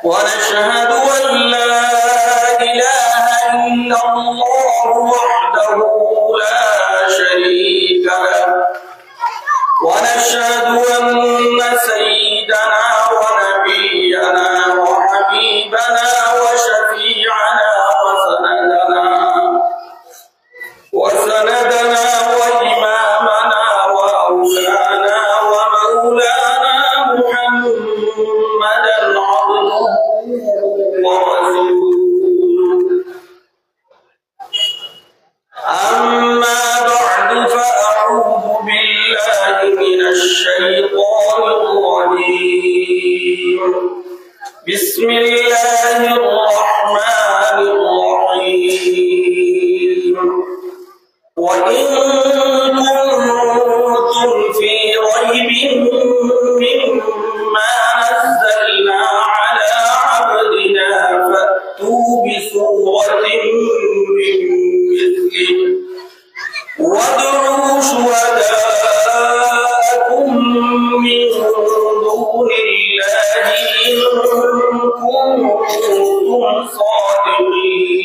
ونشهد أن لا إله إلا الله وحده لا شريك له ونشهد أن سيدنا ونبينا وحبيبنا وشفيعنا وسندنا وإمامنا وأولانا ومولانا محمدا عبده ورسوله أما بعد فأعوذ بالله من الشيطان الرجيم بسم الله الرحمن الرحيم وإن كنتم في ريب مما نزلنا على عبدنا فأتوا بسورة من مثله وادعوا شهداءكم من دون الله إن كنتم صادقين.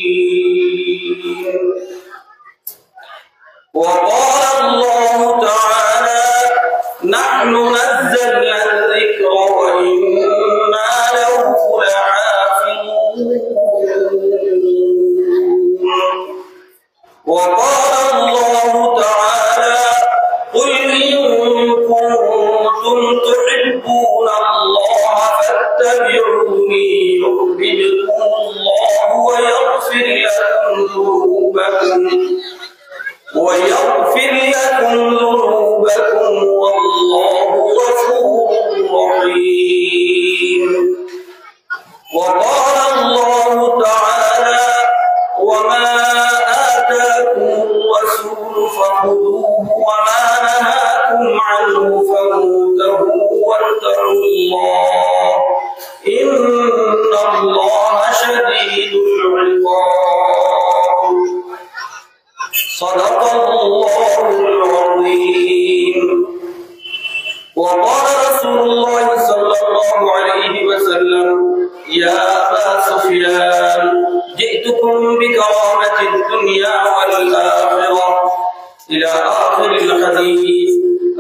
وقال الله تعالى نحن نزلنا الذكر وإنا له لحافظون. وقال الله تعالى قل إن كنتم تحبون الله فاتبعوني يحببكم الله ويغفر لكم ذنوبكم والله غفور رحيم. وقال الله تعالى وما آتاكم الرسول فخذوه وما نهاكم عنه فانتهوا واتقوا الله إن الله شديد العقاب. صدق الله العظيم. وقال رسول الله صلى الله عليه وسلم يا أبا سفيان جئتكم بكرامة الدنيا والآخرة إلى آخر الحديث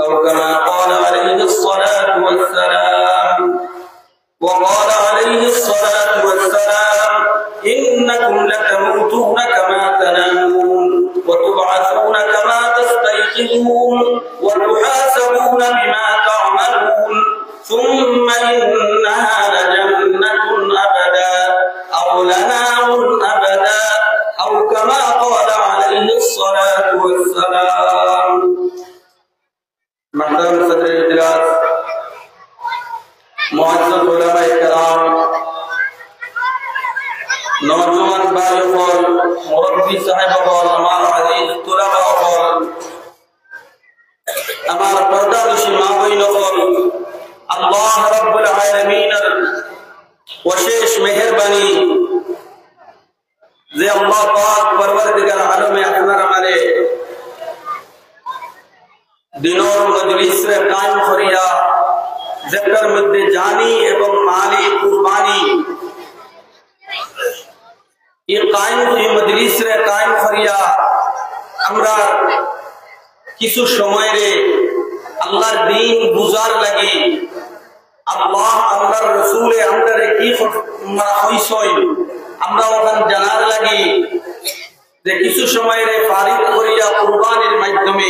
أو كما قال عليه الصلاة والسلام. وقال عليه الصلاة والسلام إنكم لتموتون كما تنامون وتبعثون كما تستيقظون وتحاسبون بما تعملون ثم إنها لجنة أبدا أو لنار أبدا أو كما قال عليه الصلاة والسلام. محترم صدر الاجلاس معزز علماء کرام नौजवान भाइयों और मुरब्बी साहिब और हमारा अजीज तुलबा और हमारा पर्दानिशी माबीन और अल्लाह रब्बुल आलमीन वशेष मेहरबानी जे अल्लाह पाक परवरदिगार आलम अकबर हमारे दिनों मजलिस रे कायम करिया जेकर मध्य जानी एवं माली कुर्बानी ये कायम की मजलिस रे कायम करिया আমরা কিছু সময় রে আল্লাহর দ্বীন বুঝার লাগি আল্লাহ আল্লাহর রাসূলে আমাদের কি হইছই আমরা ওখান জানার লাগি যে কিছু সময় রে ফারিগ করিয়া কুরবানির মাধ্যমে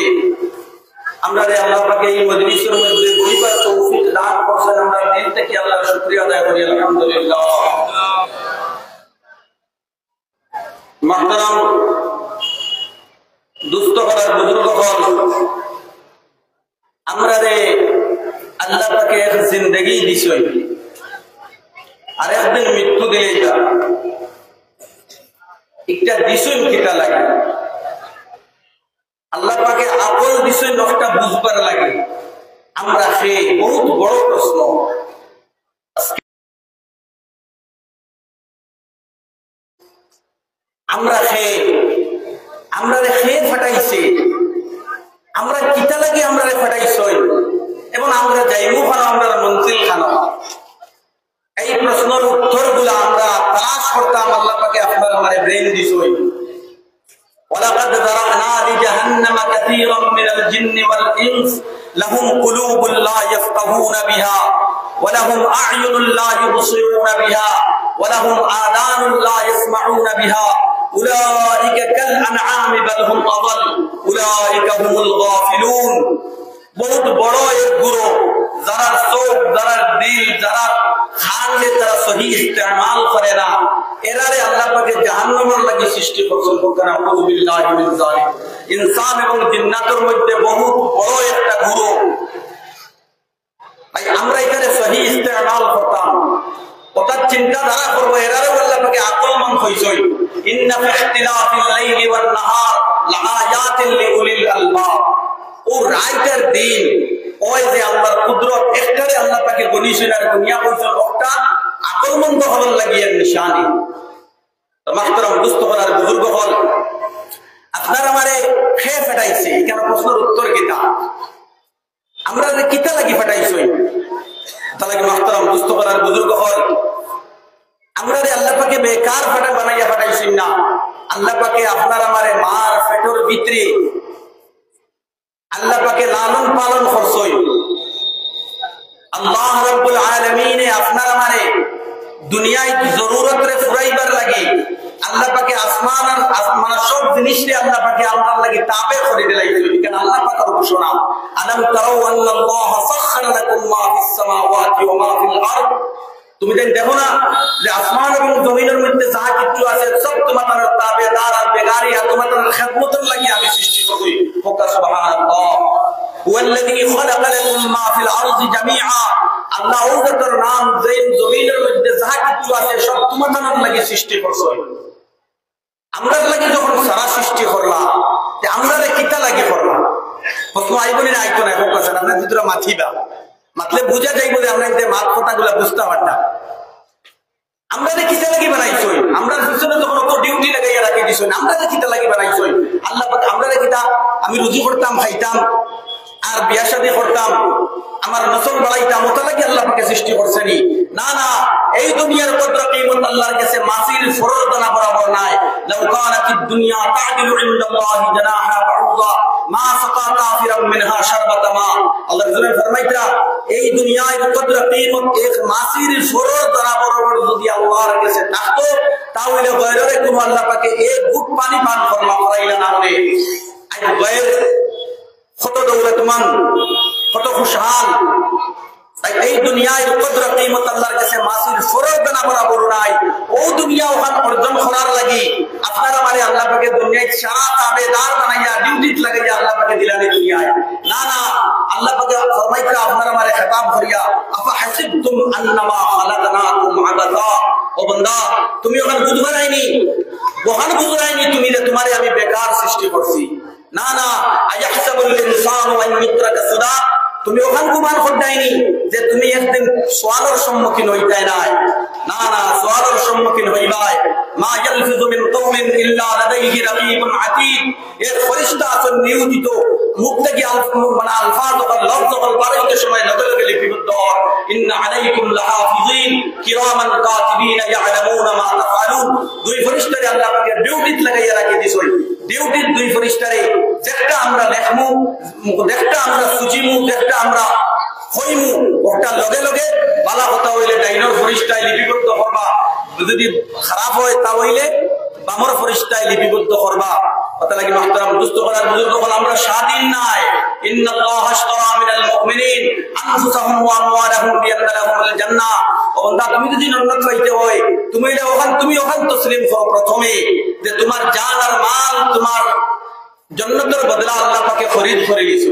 আমরা রে আল্লাহ পাকে এই মজলিসের মধ্যে বইবার তৌফিক দান করেন। আমরা দিল থেকে আল্লাহর শুকরিয়া আদায় করি আলহামদুলিল্লাহ। محترم دوستو और बुजुर्ग हल আমরা রে আল্লাহ পাকে এক জিন্দেগি দিছই আর একদিন মৃত্যু দিলে যা একটা দিছই কিটা লাগে আল্লাহ পাকে আপন দিছই নকটা বুঝবার লাগে আমরা সেই বহুত বড় প্রশ্ন আমরা খেয়ে ফাটাইছে আমরা কিতা লাগি আমরা ফাটাইছই এবং আমরা যাইমু খানো আমরা মন্ত্রী খানো এই প্রশ্নের উত্তরগুলো আমরা তালাশ করতাম, আল্লাহ পাকে আপনার আমার ব্রেন দিছই। ولقد ذرأنا لجهنم كثيرا من الجن والإنس لهم قلوب لا يفقهون بها ولهم أعين لا يبصرون بها ولهم آذان لا يسمعون بها أولئك كالأنعام بل هم أضل أولئك هم الغافلون। বহুত বড় এক গুরু, যারা চোখ, যারা দিল, যারা খানলে তারা সহি ইস্তেমাল করে না, এরারে আল্লাহ পাকে জাহান্নামের লাগি সৃষ্টি করছেন। নাউযুবিল্লাহি মিন যালিক। ইনসান এবং জিন্নাতের মধ্যে বহুত বড় একটা গুরু। ভাই আমরা এখানে সহি ইস্তেমাল করতাম, ওটার চিন্তাধারা করবো, এরারে আল্লাহ পাকে আকলমান হইছই। ইন্না ফি ইখতিলাফিল লাইলি ওয়ান নাহার লাআয়াতিন লিউলিল আলবাব। ও রাইতের দিন ওই যে আল্লাহর কুদরত একটারে আল্লাহ পাকে গনিছেন আর দুনিয়া কইছেন একটা আকলমন্দ হবার লাগিয়ে নিশানি। তো মাহতারাম দুস্থ হলার বুজুর্গ হল, আপনার আমারে খেয়ে ফেটাইছে, কেন প্রশ্নের উত্তর কিতা? আমরা যে কিতা লাগি ফেটাইছই তা লাগে মাহতারাম দুস্থ হলার বুজুর্গ হল, আমরা যে আল্লাহ পাকে বেকার ফেটা বানাইয়া ফেটাইছেন না। আল্লাহ পাকে আপনার আমারে মার পেটের ভিতরে আল্লাহ পাকে লালন পালন করছই। আল্লাহ রাব্বুল আলামিন আপনার আমারে দুনিয়ায় জরুরত রে ফুরাইবার লাগি আল্লাহ পাকে আসমান আর মানে সব জিনিসরে আল্লাহ পাকে আপনার লাগি তাবে করে দিলাইছিল। কেন আল্লাহ পাকের ঘোষণা, আলাম তারাউ আন্নাল্লাহ সাখখারা লাকুম মা ফিস সামাওয়াতি ওয়া মা ফিল আরদ। তুমি দেখো না যে আসমান এবং জমিনের মধ্যে যা কিছু আছে সব তোমার তাবেদার আর বেগারি আর তোমার খেদমতের লাগি আমি সৃষ্টি করি। সুবহানাল্লাহ। ওয়াল্লাযী খালাকা লাকুম মা ফিল আরদি জামিআ। আল্লাহ ওর নাম জমিনের মধ্যে যা কিছু আছে সব তোমার লাগি সৃষ্টি করছো। আমরা লাগি যখন সারা সৃষ্টি করলাম, আমরা কিতা লাগি করলাম? প্রথম আইবনি না আইতো না ফোকাস না, আপনার ভিতরে মাথিবা মাতলে বুঝা যাই বলে আমরা এই মাত কথাগুলো বুঝতে পারতাম। আমরা যে কিতা লাগি বানাইছই, আমরা পিছনে যখন কত ডিউটি লাগাইয়া রাখি দিছই, আমরা যে কিতা লাগি বানাইছই আল্লাহ পাক। আমরা যে কিতা আমি রুজি করতাম, খাইতাম আর বিয়া শাদী করতাম, আমার নসল বাড়াইতাম, ওটা লাগি আল্লাহ পাকে সৃষ্টি করছেনি। না না, এই দুনিয়ার কদর কিমত আল্লাহর কাছে মাসির ফরজ দানা বরাবর নাই। লাউ কানাতিদ দুনিয়া তা'দিলু ইনদাল্লাহি জানাহা বাউদা মা সাকা কাফিরাম মিনহা শারবাতা মা। আল্লাহ রাসূল ফরমাইতা, এই দুনিয়ার কদর কিমত এক মাসির ফরজ দানা বরাবর যদি আল্লাহর কাছে থাকতো তাহলে গয়রে কোন আল্লাহ পাকে এক ঘুট পানি পান করাইলা না বলে। আজ গয়র কত দৌলতমান, কত খুশহাল, এই দুনিয়ায় কদর কিমত আল্লাহর কাছে মাসির ফরজ দানা বরাবর নাই। ও দুনিয়া ওখান অর্জন করার লাগি আপনার আমারে আল্লাহ পাকে দুনিয়ায় সারা তাবেদার বানাইয়া ডিউটিত লাগাইয়া আল্লাহ পাকে দিলানি দুনিয়ায়। না না, আল্লাহ পাকে ফরমাইতা আপনার আমারে খেতাব করিয়া, আফা হাসিবতুম আন্নামা খালাকনাকুম আবাদা। ও বান্দা, তুমি ওখান বুঝবা নাইনি, ওখান বুঝবা নাইনি তুমি যে তোমারে আমি বেকার সৃষ্টি করছি। না না, আয়াহসাবুল ইনসানু আন ইউতরাকা সুদা। তুমি ওখান গুমান করদাইনি যে তুমি একদিন সওয়ালের সম্মুখীন হইতাই নাই। না না, সওয়ালের সম্মুখীন হইবাই। মা ইয়ালফিযু মিন কওলিন ইল্লা লাদাইহি রাকীবুন আতীদ। এর ফেরেশতা আছেন নিয়োজিত, মুখ থেকে মানে আলফাজ ও লফজ ও বারাইতে সময় লগে লগে লিপিবদ্ধ। ইন্না আলাইকুম লাহাফিযিন কিরামান কাতিবিন ইয়ালামুনা মা তাফআলুন। দুই ফেরেশতারে আল্লাহ পাকে ডিউটিতে লাগাইয়া রাখি দিছই। ডিউটির দুই ফেরেশতারে যেটা আমরা লেখমু, যেটা আমরা সুচিমু, যেটা আমরা হইমু, ওটা লগে লগে বালা কথা হইলে ডাইনোর ফেরেশতায় লিপিবদ্ধ করবা, যদি খারাপ হয় তা হইলে বামর ফেরেশতায় লিপিবদ্ধ করবা। কথা লাগি মাহতারাম দুস্থ করার বুজুর্গ হল, আমরা স্বাধীন নাই। ইন্নাল্লাহা আশতারা মিনাল মুমিনিন আনফুসাহুম ওয়া আমওয়ালাহুম বিআন্না লাহুমুল জান্নাহ। ও বান্দা, তুমি যদি জান্নাত পাইতে হয় তুমি ওখান তসলিম করো প্রথমে যে তোমার জান আর মাল তোমার জান্নাতের বদলা আল্লাহ পাকে খরিদ করে দিয়েছে।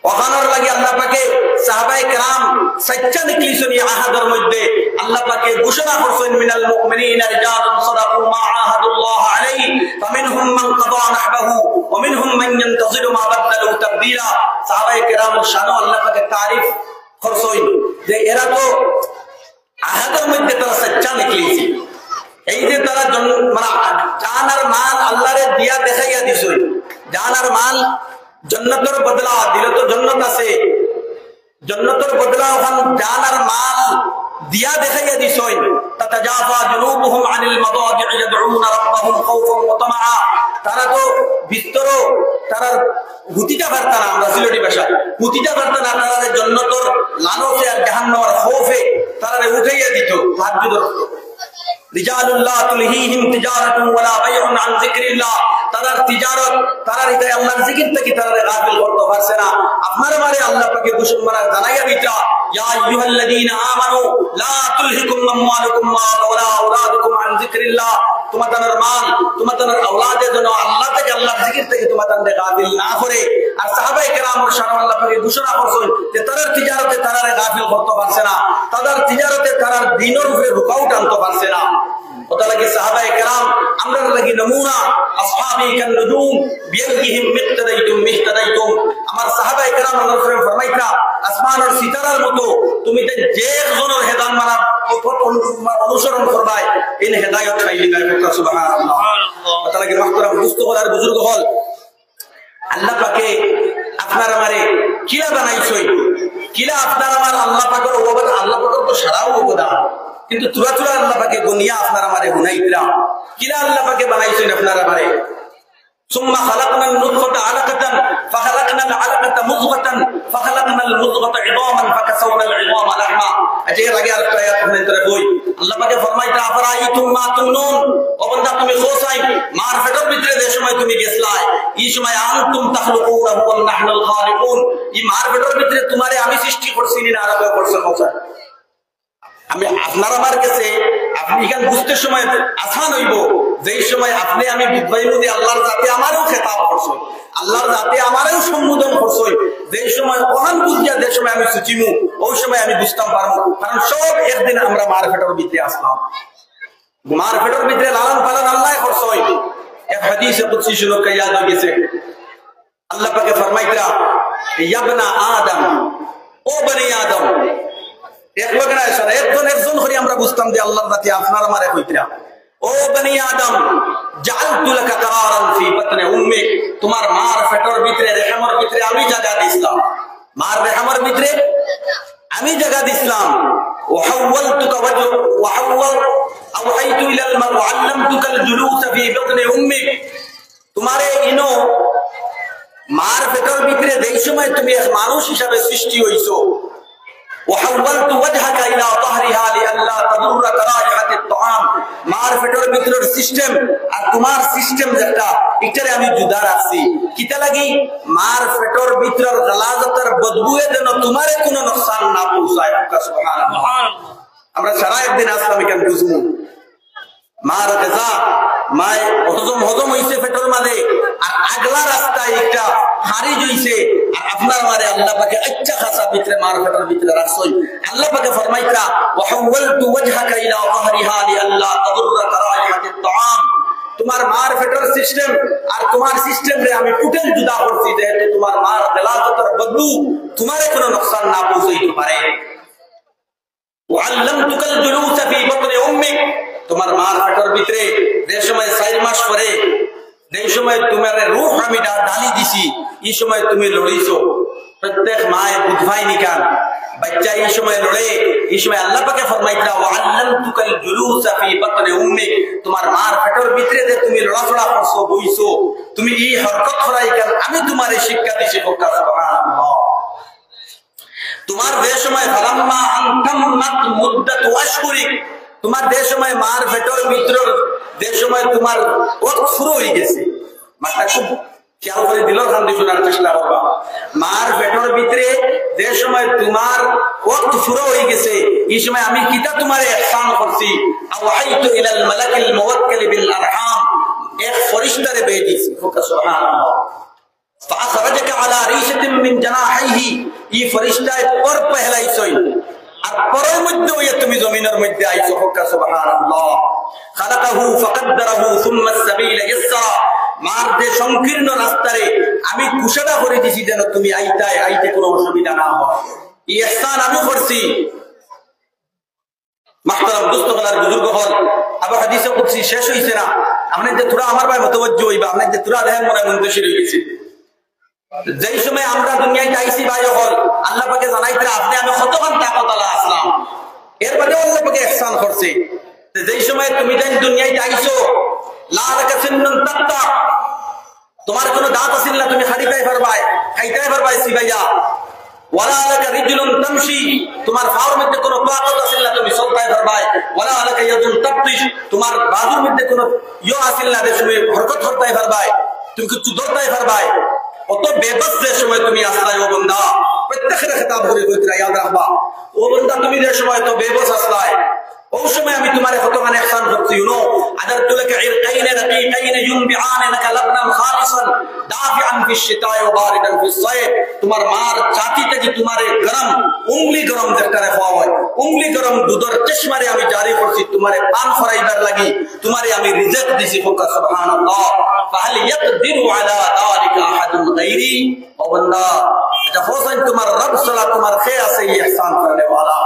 ওখানোর লাগি আল্লাহ পাকে সাহাবায়ে কেরাম সচ্চা নিকলিছেন আহাদের মধ্যে। আল্লাহ পাকে ঘোষণা করছেন, মিনাল মুমিনিনা রিজালুন সাদাকু মা আহাদুল্লাহ আলাইহি ফামিনহুম মান কাদা নাহবাহু ওয়া মিনহুম মান ইয়ানতাজিরু মা বাদদালু তাবদীলা। সাহাবায়ে কেরামের শানও আল্লাহ পাকে তারিফ করছেন যে এরা তো আহাদের মধ্যে তারা সচ্চা নিকলিছে। এই যে তারা মানে জান আর মাল আল্লাহরে দিয়া দেখাইয়া দিছে। জান আর মাল জান্নাতের বদলা দিলে তো জান্নাত আছে, জান্নাতের বদলা ওখান জান আর মাল দিয়া দেখাইয়া দিছই তাতাজাফা জুনুবুহুম আনিল মাদাজি'i ইয়াদউনা রাব্বাহুম খাওফান ওয়া তামাআ তারা তো ভিতর তারা হুতিটা পারতা না আমরা সিলেটি ভাষা হুতিটা পারতা না তারা জান্নাতের লালসে আর জাহান্নামের খৌফে তারা উঠাইয়া দিত তাহাজ্জুদ রিজালুল্লাহ তুলহিহিম তিজারাতুন ওয়ালা বাইউন আন যিকরিল্লাহ তারার তিজারত তারার হৃদয়ে আল্লাহর জিকির থেকে তারা গাফিল করতে পারছে না আপনার মারে আল্লাহ পাকে ঘোষণা করা জানাইয়া দিতা ইয়া আইয়ুহাল্লাযীনা আমানু লা তুলহিকুম আমওয়ালুকুম ওয়ালা আওলাদুকুম আন যিকরিল্লাহ তোমাদের মাল তোমাদের আওলাদে যেন আল্লাহ থেকে আল্লাহর জিকির থেকে তোমাদের গাফিল না করে আর সাহাবায়ে কেরামের শান আল্লাহ পাকে ঘোষণা করছেন যে তারার তিজারতে তারা গাফিল করতে পারছে না তাদের তিজারতে তারার দ্বীনের উপরে রুকাওট আনতে পারছে না ওটা লাগে সাহাবায়ে কেরাম আমরা লাগি নমুনা আসহাবী কান নুজুম বিয়াইহিম মিহতাদাইতুম আমার সাহাবায়ে কেরাম আল্লাহর ফরমান ফরমাইতা আসমান আর সিতারার মতো তুমি যে একজনের হেদায়েত মানার অনুসরণ করবাই ইন হেদায়েত পাইলি গায় সুবহানাল্লাহ ওটা লাগে মুহতারাম দুস্থ আর বুজুর্গ হল আল্লাহ পাকে আপনার আমারে কিলা বানাইছই কিলা আপনার আমার আল্লাহ পাকের ওবাদ আল্লাহ পাকের তো সারাও অবদান কিন্তু তুরা তুরা আল্লাহ পাকে গুনিয়া আপনার আমারে হুনাইতরা কিলা আল্লাহ পাকে বানাইছেন আপনার আমারে ثم خلقنا النطفة علقة فخلقنا العلقة مضغة فخلقنا المضغة عظاما فكسونا العظام لحما اجي আগে আরেকটা আয়াত আপনাদের তরে কই আল্লাহ পাকে ফরমাইতা আফরাইতুম মা তুমনুন ও বান্দা তুমি খোসাই মার ফেটর ভিতরে যে সময় তুমি গেছলাই এই সময় আনতুম তাখলুকুনাহু ওয়া নাহনুল খালিকুন এই মার ফেটর ভিতরে তোমারে আমি সৃষ্টি করছি না আরবে করছে খোসা আমি আপনার আমার কাছে আপনি এখানে বুঝতে সময় আসান হইব যেই সময় আপনি আমি বিদ্বাইমুদি আল্লাহর জাতে আমারও খেতাব করছো আল্লাহর জাতে আমারও সম্বোধন করছো যেই সময় ওহান বুঝিয়া যে সময় আমি সুচিমু ওই সময় আমি বুঝতাম পারবো কারণ সব একদিন আমরা মার ফেটর ভিতরে আসলাম মার ফেটর ভিতরে লালন পালন আল্লাহ করছো এক হাদিসে কুদসি শুনো ইয়াদ হয়ে গেছে আল্লাহ পাকে ফরমাইতরা ইয়া আদম ও বনি আদম এক লোক না এসে একজন করে আমরা বুঝতাম যে আল্লাহর জাতি আপনার আমার এক হইতরা ও বনি আদম জাআলতু লাকা কারারান ফি বাতনি উম্মিক তোমার মার ফেটর ভিতরে রেহমের ভিতরে আমি জায়গা দিছিলাম মার রেহমের ভিতরে আমি জায়গা দিছিলাম ওয়াহাওয়ালতুকা আওহাইতু ইলাল মার ওয়াআল্লামতুকাল জুলুস ফি বাতনি উম্মিক তোমারে ইনো মার ফেটর ভিতরে যেই সময় তুমি এক মানুষ হিসাবে সৃষ্টি হইছো وحولت وجهك الى ظهرها لئلا تضر رائحه الطعام মার ফেটর ভিতরের সিস্টেম আর তোমার সিস্টেম যেটা এটারে আমি জুদা রাখছি কিটা লাগি মার ফেটর ভিতরের গালাজতের বদবুয়ে যেন তোমারে কোনো নুকসান না পৌঁছায় সুবহানাল্লাহ আমরা সারা একদিন আসলাম এখানে বুঝবো মার গাজা মায় হজম হইছে ফেটর মাঝে আর আগলা রাস্তায় একটা হারি জইছে আর আপনার মারে আল্লাহ পাকে আচ্ছা খাসা ভিতরে মার ফেটর ভিতরে রাখছই আল্লাহ পাকে ফরমাইতা ওয়াহাওয়ালতু ওয়াজহাকা ইলা যাহরিহা লিআল্লা তাদুররা রাইহাতিত তাআম তোমার মার ফেটর সিস্টেম আর তোমার সিস্টেম রে আমি টোটাল জুদা করছি যেহেতু তোমার মার গলাজতের বদবু তোমারে কোনো নুকসান না পৌঁছাইতে পারে ওয়াআল্লামতুকাল জুলুস ফি বাতনি উম্মিক তোমার মার ফেটর ভিতরে যে সময় 4 মাস পরে যে সময় তোমার রূহ আমি ডালি দিছি এই সময় তুমি লড়িছো প্রত্যেক মায়ে বুঝাই নিকান বাচ্চা এই সময় লড়ে এই সময় আল্লাহ পাকে ফরমাইতা ওয়াআল্লামতুকাল জুলুস ফি বাতনি উম্মিক তোমার মার ফেটর ভিতরে যে তুমি লড়াচড়া করছো বইছো তুমি এই হরকত করাই কেন আমি তোমারে শিক্ষা দিছি সুবহানাল্লাহ তোমার যে সময় ফালাম্মা আনতামাত মুদ্দাতু আশহুরিক তোমার যে সময় মার ফেটর ভিতর যে সময় তোমার ওয়াক্ত শুরু হয়ে গেছে মাথা খুব খেয়াল করে দিল খান্দি শোনার চেষ্টা করবা মার ফেটর ভিতরে যে সময় তোমার ওয়াক্ত শুরু হয়ে গেছে এই সময় আমি কিতা তোমারে ইহসান করছি আওহাইতু ইলাল মালাকিল মুওয়াক্কিল বিল আরহাম এক ফেরেশতারে বেদিছি সুবহানাল্লাহ فأخرجك على ريشة من جناحيه এই ফেরেশতায় পর পহলাইছই আর পরের মধ্যে ওই তুমি জমিনের মধ্যে আইছো সুবহানাল্লাহ খালাকাহু ফাকদ্দারাহু সুম্মা আস-সাবিলা ইয়াসরা মার যে সংকীর্ণ রাস্তারে আমি কুশাদা করে দিছি যেন তুমি আইতে কোনো অসুবিধা না হয় এই ইহসান আমি করছি মাহতারাম দোস্তগণার বুজুর্গ হল আবার হাদিসে কুদসি শেষ হইছে না আপনি যে তোরা আমার ভাই মুতাওয়াজ্জিহ হইবা আপনি যে তোরা দেখেন মনে মুনতাশির হয়ে গেছে যেই সময় আমরা দুনিয়ায় আইছি ভাই হল আল্লাহ পাকে জানাইতে আপনি আমি কতক্ষণ তাকত আল্লাহ আসলাম এর বাদে আল্লাহ পাকে ইহসান করছে যেই সময় তুমি যেন দুনিয়ায় আইছো লা লাকা সিন্নুন তাক্তা, তোমার কোনো দাঁত আছে না, তুমি খাইতেই পারবাই সিবাইয়া। ওয়ালা লাকা রিজলুন তামশি, তোমার পায়ের মধ্যে কোনো তাকত আছে না, তুমি চলতেই পারবাই। ওয়ালা লাকা ইয়াদুন তাবতিশ, তোমার বাহুর মধ্যে কোনো আছে না, তুমি হরকত করতেই পারবাই, তুমি কিছু ধরতেই পারবাই। অত বেবস যে সময় তুমি আসলাই ও বান্দা, প্রত্যেকের খেতাব করে কইরা ইয়াদ রাখবা, ও বান্দা তুমি যে সময় তো বেবস আসলাই, ওই সময় আমি তোমারে কতখানি ইহসান করছি। ইউনো আদারতু লাকা ইরকাইন রাকিকাইন ইউনবিআন লাকা লাবনান খালিসান দাফিআন ফিশ শিতা'i ওয়া বারিদান ফিস সাইফ, তোমার মার চাতিতে যে তোমারে গরম উংলি গরম দেখতারে খাওয়া হয়, উংলি গরম দুধের চশমারে আমি জারি করছি তোমারে পান ফরাইবার লাগি, তোমারে আমি রিজিক দিছি। ফুকা সুবহানাল্লাহ। ফাহাল ইয়াকদিরু আলা যালিকা আহাদুন গায়রি, ও বান্দা এটা হোসেন তোমার রব সালা তোমার কে আছে ইহসান করনে वाला।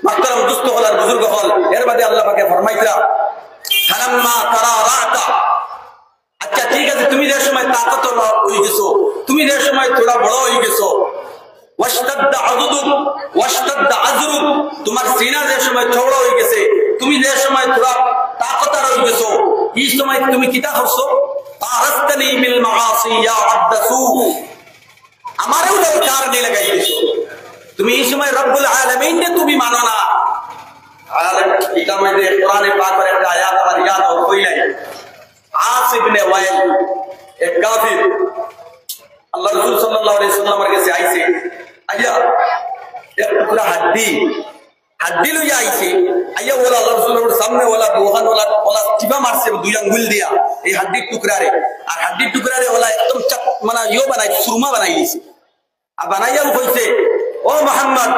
محترم دوست হল আর বুজুর্গ হল, এর বাদে আল্লাহ পাকে ফরমাইতরা ফালাম্মা তারারাতা, আচ্ছা ঠিক আছে তুমি যে সময় তাকতওয়ালা হয়ে গেছো, তুমি যে সময় থোড়া বড় হয়ে গেছো, ওয়াশতাদ্দা আযুদুক ওয়াশতাদ্দা আযরুক, তোমার সিনা যে সময় চওড়া হয়ে গেছে, তুমি যে সময় থোড়া তাকতওয়ালা হয়ে গেছো, এই সময় তুমি কিতা করছো? তারাস্তানি বিল মাআসি ইয়া আব্দাসু, আমারও দরকার নেই লাগাই দিছো। তুমি এই সময় রব্বুল আলামিন নে তুমি মানো না। আলেম কিতাবে দে কোরআনে পাকের একটা আয়াত আমার ইয়াদ হইলাই, আস ইবনে ওয়াইল এক কাফির আল্লাহ রাসূল সাল্লাল্লাহু আলাইহি সাল্লামের কাছে আইছে, আইয়া এক টুকরা হাড্ডি লইয়া আইছে, আইয়া ওলা আল্লাহ রাসূলের সামনে ওলা দোহান ওলা টিপা মারছে দুই আঙ্গুল দিয়া এই হাড্ডির টুকরারে, আর হাড্ডির টুকরারে ওলা একদম মানে বানাই সুরমা বানাই দিয়েছে। আর বানাইয়া কইছে, ও মুহাম্মদ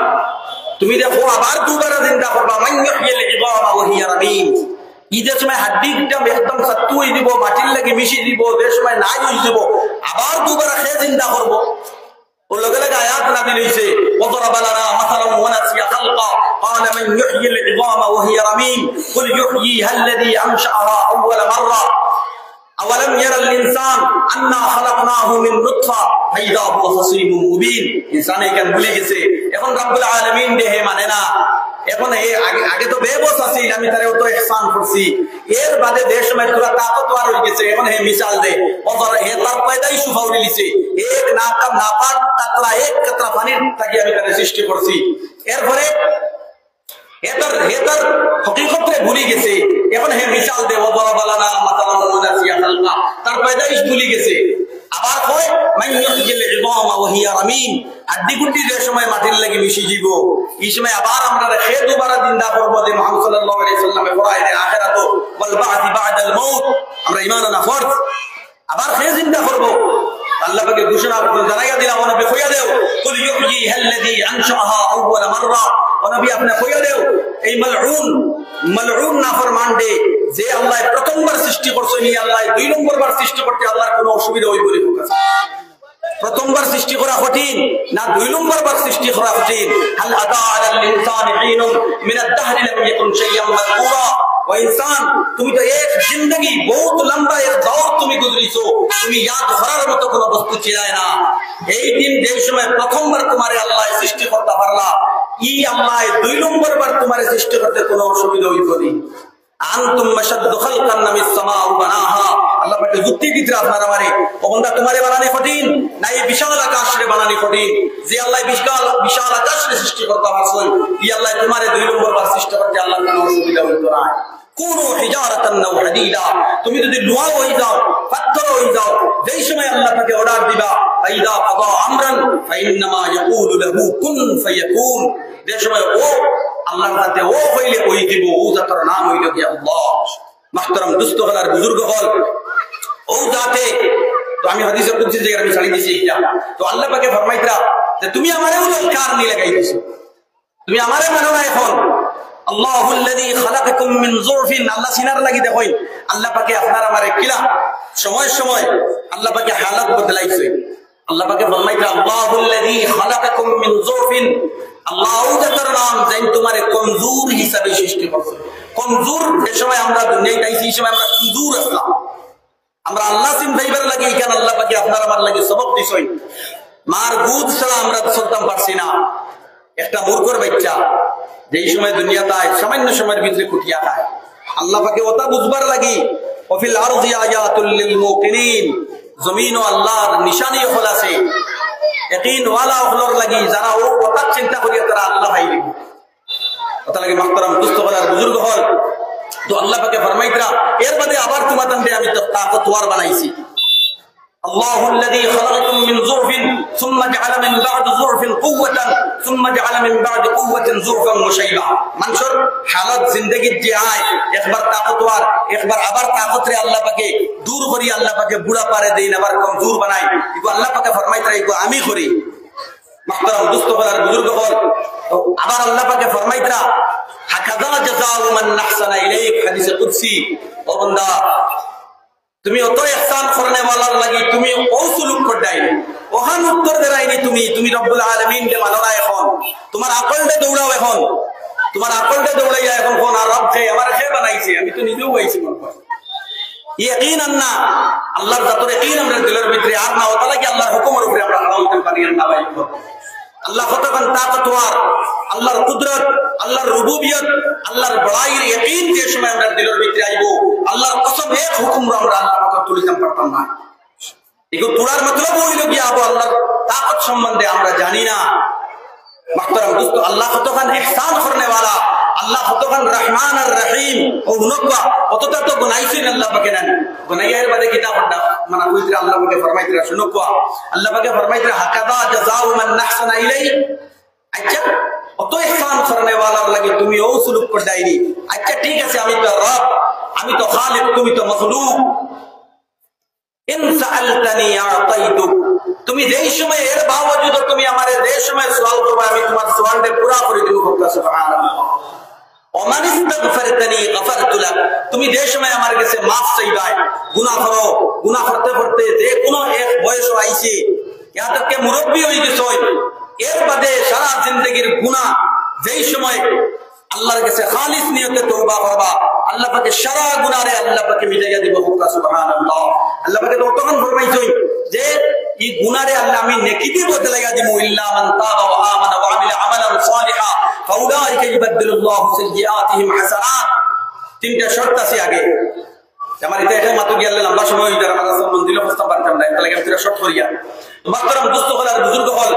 তুমি দেখো আবার দুবার জিন্দা করবা, মান ইউহিল ইযামা ওয়া হিয়া রামীম, ঈদের সময় হাড্ডিটা একদম সত্তু হয়ে দিব, মাটির লাগি মিশি দিব, যে সময় নাই হয়ে দিব, আবার দুবার খেয়ে জিন্দা করবো। ওর লগে লগে আয়াত নাযিল হইছে, ওয়াদরাবা লানা মাসালান ওয়া নাসিয়া খালকা ক্বালা মান ইউহিল ইযামা ওয়া হিয়া রামীম কুল ইউহয়িহা আল্লাযী আনশাআহা আউওয়ালা মাররা আওয়ালাম ইয়ারাল ইনসান আন্না খালাকনাহু মিন নুতফা ফাইদা হুয়া খাসীমুম মুবিন। ইনসান এখান ভুলে গেছে, এখন রব্বুল আলামিন দেহে মানে না, এখন আগে তো বেবস আছে, আমি তারে তো ইহসান করছি, এর বাদে দেশ সময় তোরা তাকতওয়ার হয়ে গেছে, এখন হে মিসাল দে ওদর হে তার পয়দাই সুফাউরি লিছে, এক নাপাক কাতরা এক কাতরা পানির থাকি আমি তারে সৃষ্টি করছি, এরপরে হেতার হকিকতরে ভুলে গেছে, এখন হে মিসাল দে ওদরাবা লানা মাসালান ওয়া নাসিয়া খালকা, তার পয়দাই ভুলে গেছে। আবার কয় মান ইউহিল ইযামা ওয়া হিয়া রামীম, হাড্ডি গুড্ডি যে সময় মাটির লাগি মিশি যাব, এই সময় আবার আমরা হে দুবার জিন্দা করব, যে মুহাম্মদ সাল্লাল্লাহু আলাইহি সাল্লামে ফরায় দে আখিরাত ওয়াল বা'থ বা'দাল মাউত, আমরা ঈমান না ফরজ আবার হে জিন্দা করব। আল্লাহ পাকে ঘোষণা করে জানাইয়া দিলাম, ও নবী কইয়া দেও কুল ইউহয়িহা আল্লাযী আনশাআহা আউওয়ালা মাররা, ও নবী আপনি কইয়া দেও এই মালউন নাফরমান দে যে আল্লাহ প্রথমবার সৃষ্টি করছেন, এই আল্লাহ দুই নম্বর বার সৃষ্টি করতে আল্লাহর কোনো অসুবিধা হই বলে ফোকাস, প্রথমবার সৃষ্টি করা কঠিন না দুই নম্বর বার সৃষ্টি করা কঠিন। হাল আতা আলাল ইনসানি হিনুন মিনাদ দাহরি লাম ইয়াকুন শাইয়ান মাযকুরা, ও ইনসান তুমি তো এক জিন্দেগি বহুত লম্বা এক দৌর তুমি গুজরিছো, তুমি ইয়াদ করার মতো কোনো বস্তু ছিলাই না। এই দিন যে সময় প্রথমবার তোমারে আল্লাহ সৃষ্টি করতে পারলা, ই আল্লাহ দুই নম্বর বার তোমারে সৃষ্টি করতে কোনো অসুবিধা হইতো না। আনতুম মাশাদ্দু খালকান মিস সামাউ বানাহা, আল্লাহ পাকে যুক্তি দিতে আপনারা মানে ও বান্দা তোমারে বানানি কঠিন না এই বিশাল আকাশরে বানানি কঠিন, যে আল্লাহ বিশাল আকাশরে সৃষ্টি করতে পারছেন, ই আল্লাহ তোমারে দুই নম্বর বার সৃষ্টি করতে আল্লাহ কোনো অসুবিধা হইতো না। কুনু হিজারাতান আও হাদিদা, তুমি যদি লোহা হয়ে যাও, পাথর হয়ে যাও, যেই সময় আল্লাহ পাকে অর্ডার দিবা ফাইদা কাদা আমরান ফাইন্নামা ইয়াকুলু লাহু কুন ফায়াকুন, যে সময় ও আল্লাহর হাতে ও হইলে ওই দিব, ও জাতের নাম হইল কি আল্লাহ। মুহতারাম দোস্ত হল আর বুজুর্গ হল, ও জাতে তো আমি হাদিসে কুদসি জায়গা আমি ছাড়ি দিছি এটা, তো আল্লাহ পাকে ফরমাইতরা যে তুমি আমারেও দরকার নি লাগাই দিছো, তুমি আমারে মানো না। এখন আল্লাহুল্লাযী খালাকাকুম মিন যুরফিন, আল্লাহ সিনার লাগি দেখই আল্লাহ পাকে আপনার আমারে কিলা সময় সময় আল্লাহ পাকে হালত বদলাইছে। আল্লাহ পাকে ফরমাইতরা আল্লাহুল্লাযী খালাকাকুম মিন যুরফিন, আল্লাহ জাতার নাম জাইন তোমারে কমজোর হিসাবে সৃষ্টি করছে। কমজোর যে সময় আমরা দুনিয়ায় আইছি, এই সময় আমরা কমজোর আসলাম, আমরা আল্লাহ সিন ভাইবার লাগে এখানে আল্লাহ পাকে আপনার আমার লাগে সবক দিছই, মার গুদ ছাড়া আমরা চলতাম পারছি না। একটা মূর্খর বাচ্চা যেই সময় দুনিয়াতে আয় সামান্য সময়ের ভিতরে খুটিয়া খায়। আল্লাহ পাকে ওটা বুঝবার লাগি ওফিল আরদি আয়াতুল লিল মুকিনিন, জমিন ও আল্লাহর নিশানি হল আছে ইয়াকিন ওয়ালা হলর লাগি যারা ও কথা চিন্তা করিয়া তারা আল্লাহ পাইবে। ওটা লাগি মুহতারাম দুস্থ হল আর বুজুর্গ হল তো আল্লাহ পাকে ফরমাইতরা এর বাদে আবার তোমাদের আমি তো তাকতওয়ার বানাইছি। الله الذي خلقكم من ضعف ثم جعل من بعد ضعف قوة ثم جعل من بعد قوة ضعفا وشيبا। মানুষের হালত জিন্দেগির যে আয় একবার তাকতওয়ার একবার আবার তাকতরে আল্লাহ পাকে দূর করি, আল্লাহ পাকে বুড়া পারে দেন আবার কমজোর বানাই, এগো আল্লাহ পাকে ফরমাইতরা এগো আমি করি। মুহতারাম দোস্ত হল বুজুর্গ হল আবার আল্লাহ পাকে ফরমাইতরা হাকাযা জাযাউ মান আহসানা ইলাইক, হাদিসে কুদসি, ও বান্দা তুমি অত ইহসান করনে ওয়ালার লাগি তুমি ও সুলুক করদাইনি ওহান উত্তর দেরাইনি তুমি রব্বুল আলামিন কে মানো না। এখন তোমার আকলটা দৌড়াও, এখন তোমার আকলটা দৌড়াইয়া এখন কোন আর রব কে আমার কে বানাইছে, আমি তো নিজেও হইছি মন করে ইয়াকিন আন্না আল্লাহর জাতর ইয়াকিন আমরা দিলের ভিতরে আর না ওটা লাগি আল্লাহর হুকুমের উপরে আমরা হালাল করতে পারি না ভাই। আল্লাহ কতখান তাকতওয়ার, আল্লাহর কুদরত, আল্লাহর রুবুবিয়ত, আল্লাহর বড়াইয়ের ইয়াকিন যে সময় আমরা দিলের ভিতরে আইব আল্লাহর কসম এক হুকুম আমরা আল্লাহ পাক তুলিতাম পারতাম না। এগো তোরার মতলব হইল কি আবু আল্লাহর তাকত সম্বন্ধে আমরা জানি না। মুহতারাম দোস্ত আল্লাহ কতখান ইহসান করনে वाला, আল্লাহ কতখান রহমান আর রহিম ও হুনকা অতটা তো গুনাইছেন আল্লাহ পাকে না গুনাইয়ের বাদে কিতাবটা মানে কইতে আল্লাহ পাকে ফরমাইতরা শুনকো আল্লাহ পাকে ফরমাইতরা হাকাযা জাযাউ মান আহসানা ইলাই। আচ্ছা অত ইহসান করনে वाला লাগি তুমি ও সুলুক করদাইনি। আচ্ছা ঠিক আছে আমি তো রব, আমি তো খালিক, তুমি তো মাখলুক। ইন সাআলতানি আ'তাইতুক, তুমি যেই সময় এর বাবজুদ তুমি আমারে যে সময় সওয়াল করবে আমি তোমার সওয়ালটা পুরা করে দেব। সুবহানাল্লাহ। ওমান ইস্তাগফারতানি গফারতু লাক, তুমি যে সময় আমার কাছে মাফ চাইবা গুনাহ করো, গুনাহ করতে করতে যে কোনো এক বয়স আইছে ইয়া তক কে মুরব্বি হই গেছো এর বাদে সারা জিন্দেগীর গুনাহ যেই সময় আল্লাহর কাছে খালিস নিয়তে তওবা করবা আল্লাহ পাকে সারা গুনাহরে আল্লাহ পাকে মিটাইয়া দিব। সুবহানাল্লাহ। আল্লাহ পাকে তো তখন ফরমাইছেন যে এই গুনাহরে আল্লাহ আমি নেকি দিয়ে বদলাইয়া দিব। ইল্লা মান তাবা ওয়া আমানা ওয়া আমিলা আমালান সালিহা ফাউলাইকা ইউবাদদিলুল্লাহু সাইয়্যাতিহিম হাসানাত। তিনটা শর্ত আছে আগে আমার এটা এটা মাত্র গিয়ে লম্বা সময় হইতে আমার সম্মান দিলে প্রস্তাব পারতাম না, তাহলে আমি শর্ত করিয়া। মুহতারাম দোস্ত হল আর বুজুর্গ হল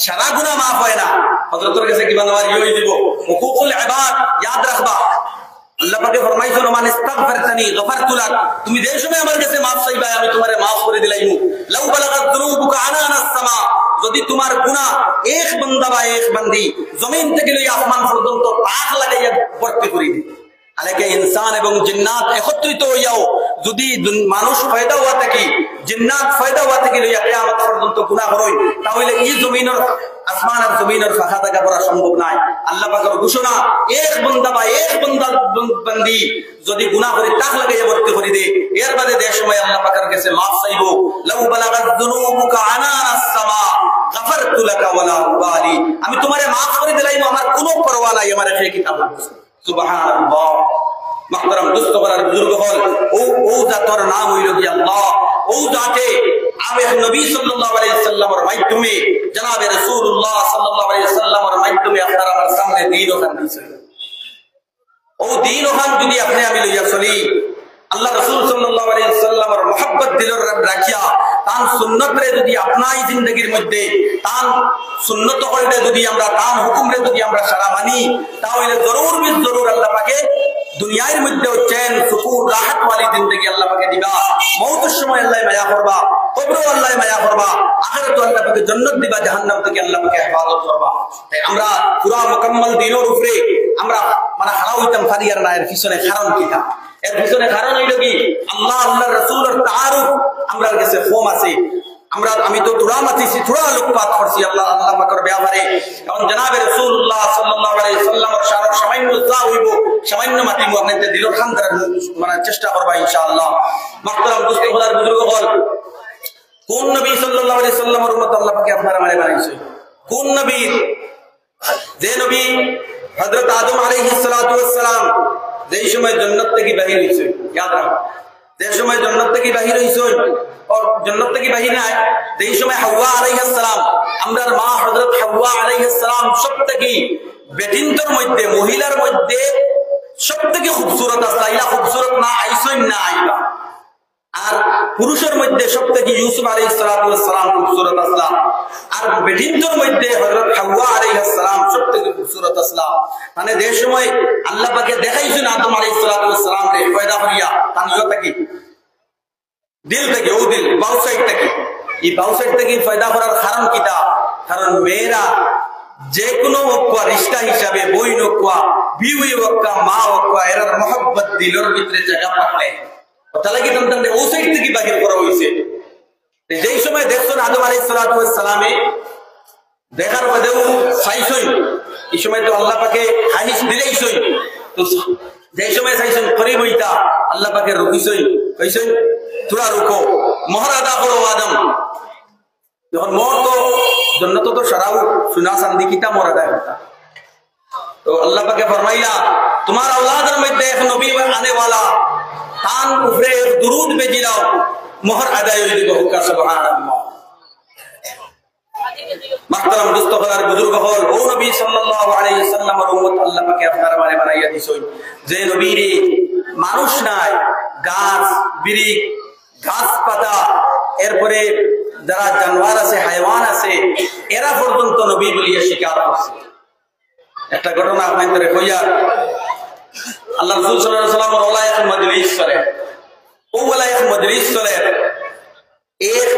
সারা গুনাহ মাফ হয় না। হযরতের কাছে কি বানাবার ইয়ে দিব হুকুকুল ইবাদ ইয়াদ রাখবা। আল্লাহ পাকে ফরমাইছেন মান ইস্তাগফারতানি গফারতু লাক, তুমি যে সময় আমার কাছে মাফ চাইবা আমি তোমারে মাফ করে দিলাইমু। লাউ বালাগাত যুনুবুকা আনানাস সামা, যদি তোমার গুনাহ এক বান্দা বা এক বান্দি জমিন থেকে লই আসমান পর্যন্ত তাক লাগাইয়া ভর্তি করে দিই। আলেকে ইনসান এবং জিন্নাত একত্রিত হইয়াও যদি মানুষ ফায়দা হওয়া থাকি জিন্নাত ফায়দা হওয়া থাকি লইয়া কিয়ামত পর্যন্ত গুনাহ করই তাহলে এই জমিনের আসমান আর জমিনের ফাঁকা থাকা করা সম্ভব নাই। আল্লাহ পাকের ঘোষণা এক বান্দা বা এক বান্দি যদি গুনাহ করে তাক লাগাইয়া ভর্তি করে দে এর বাদে যে সময় আল্লাহ পাকের কাছে মাফ চাইবো লাউ বালাগাত যুনুবুকা আনানাস সামা গফারতু লাকা ওয়ালা উবালি, আমি তোমারে মাফ করে দিলাইমু আমার কোনো পরোয়া নাই আমার এই কিতাব। সুবহানাল্লাহ। মুহতারাম দোস্ত আর বুজুর্গ হল ও জাতর নাম হইল কি আল্লাহ, ও জাতে আমি নবী সাল্লাল্লাহু আলাইহি সাল্লামের মাধ্যমে জনাবে রাসূলুল্লাহ সাল্লাল্লাহু আলাইহি সাল্লামের মাধ্যমে আপনারা আমার সামনে দ্বীন ওখান দিয়েছেন। ও দ্বীন ওখান যদি আপনি আমি লইয়া চলি আল্লাহ রাসূল সাল্লাল্লাহু আলাইহি সাল্লামের মুহাব্বত দিলের রাখিয়া তান সুন্নতরে যদি আপনাই জিন্দেগীর মধ্যে তান সুন্নত হইলে যদি আমরা তান হুকুমরে যদি আমরা সারা মানি তাহলে জরুর বিল জরুর আল্লাহ পাকে দুনিয়ার মধ্যে চैन সুকুন রাহত वाली জিন্দেগী আল্লাহ পাকে দিবা। মওতের সময় আল্লাহ মায়া করবা, কবরে আল্লাহ মায়া করবা, আখিরাতে আল্লাহ পাকে জান্নাত দিবা, জাহান্নাম থেকে আল্লাহ পাকে হেফাজত করবা। তাই আমরা পুরা মুকম্মল দ্বীনের উপরে আমরা মানে খাড়া হইতাম ফারিয়ার না। এর পিছনে কারণ কিটা? এর পিছনে কারণ হইল কি আল্লাহ আল্লাহর রাসূলের তাআরুফ আমরার কাছে কম আছে। আমি তো থোড়া মাতিছি থোড়া লোকপাত করছি আল্লাহ পাকের ব্যাপারে। এখন জনাবে রাসূলুল্লাহ সাল্লাল্লাহু আলাইহি সাল্লামের শারফ সামান্য যা হইব সামান্য মাতিমু আপনাদের দিলের খান করার মানে চেষ্টা করবা ইনশাআল্লাহ। মুহতারাম দোস্ত খোদার বুজুর্গ হল কোন নবী সাল্লাল্লাহু আলাইহি সাল্লামের উম্মত আল্লাহ পাকে আপনারা মানে বানাইছে? কোন নবী? যে নবী হযরত আদম আলাইহিস সালাতু ওয়াস সালাম যেই সময় জান্নাত থেকে বাহির হইছে, ইয়াদ রাখো যে সময় জান্নাত থেকে বাহির হইছই আর জান্নাত থেকে বাহির নাই এই সময় হাওয়া আলাইহিস সালাম আমরার মা হযরত হাওয়া আলাইহিস সালাম সবথেকে বেটিনদের মধ্যে মহিলার মধ্যে সবথেকে খুবসুরত আসলা ইলা খুবসুরত না আইছই না আইবা আর পুরুষের মধ্যে সবথেকে ইউসুফ আলাইহিস সালাম খুবসুরত আসলা আর বেটিনদের মধ্যে হযরত হাওয়া আলাইহিস সালাম সবথেকে খুবসুরত আসলা মানে যে সময় আল্লাহ পাকে দেখাইছেন আদম আলাইহিস সালাম রে পয়দা করিয়া তানিও থেকে দিল থেকে ও দিল বাউ সাইড থেকে এই বাউ সাইড থেকে পয়দা করার কারণ কিটা কারণ মেয়েরা যে কোনো ওকা রিশতা হিসাবে বই নকুয়া বিউই ওকা মা ওকা এর মোহব্বত দিলের ভিতরে জায়গা পায় তাহলে কি তন্ত্রে ও সাইড থেকে বাহির করা হইছে যেই সময় দেখছেন আদম আলাইহিস সালামে দেখার বাদেও চাইছই এই সময় তো আল্লাহ পাকে হাদিস দিলেইছই তো যেই সময় চাইছেন করিব হইতা আল্লাহ পাকে রুকিছই কইছই তোরা রুকো মোহর আদা করো আদম যখন মোর তো जन्नत तो शराब सुना संधि किता मोर अदा होता तो अल्लाह पाक फरमाइला तुम्हारा औलादर में एक नबी आने वाला तान ऊपरे दुरूद भेजिलाओ मोहर अदा होई को हुक्का सुभान अल्लाह محترم दोस्तों हर बुजुर्ग होल ओ नबी सल्लल्लाहु अलैहि वसल्लम और उम्मत अल्लाह पाक আপনার মানে বানাইয়া দিছই যে নবী রে মানুষ নাই গাছ বিড়ি ঘাস পাতা এরপরে যারা জানোয়ার আছে হায়াওয়ান আছে এরা পর্যন্ত নবী বলিয়া স্বীকার করছে একটা ঘটনা আপনাদের কইয়া আল্লাহ রাসূল সাল্লাল্লাহু আলাইহি ওয়াসাল্লাম ওলা এক মজলিস চলে ও ওলা এক মজলিস চলে এক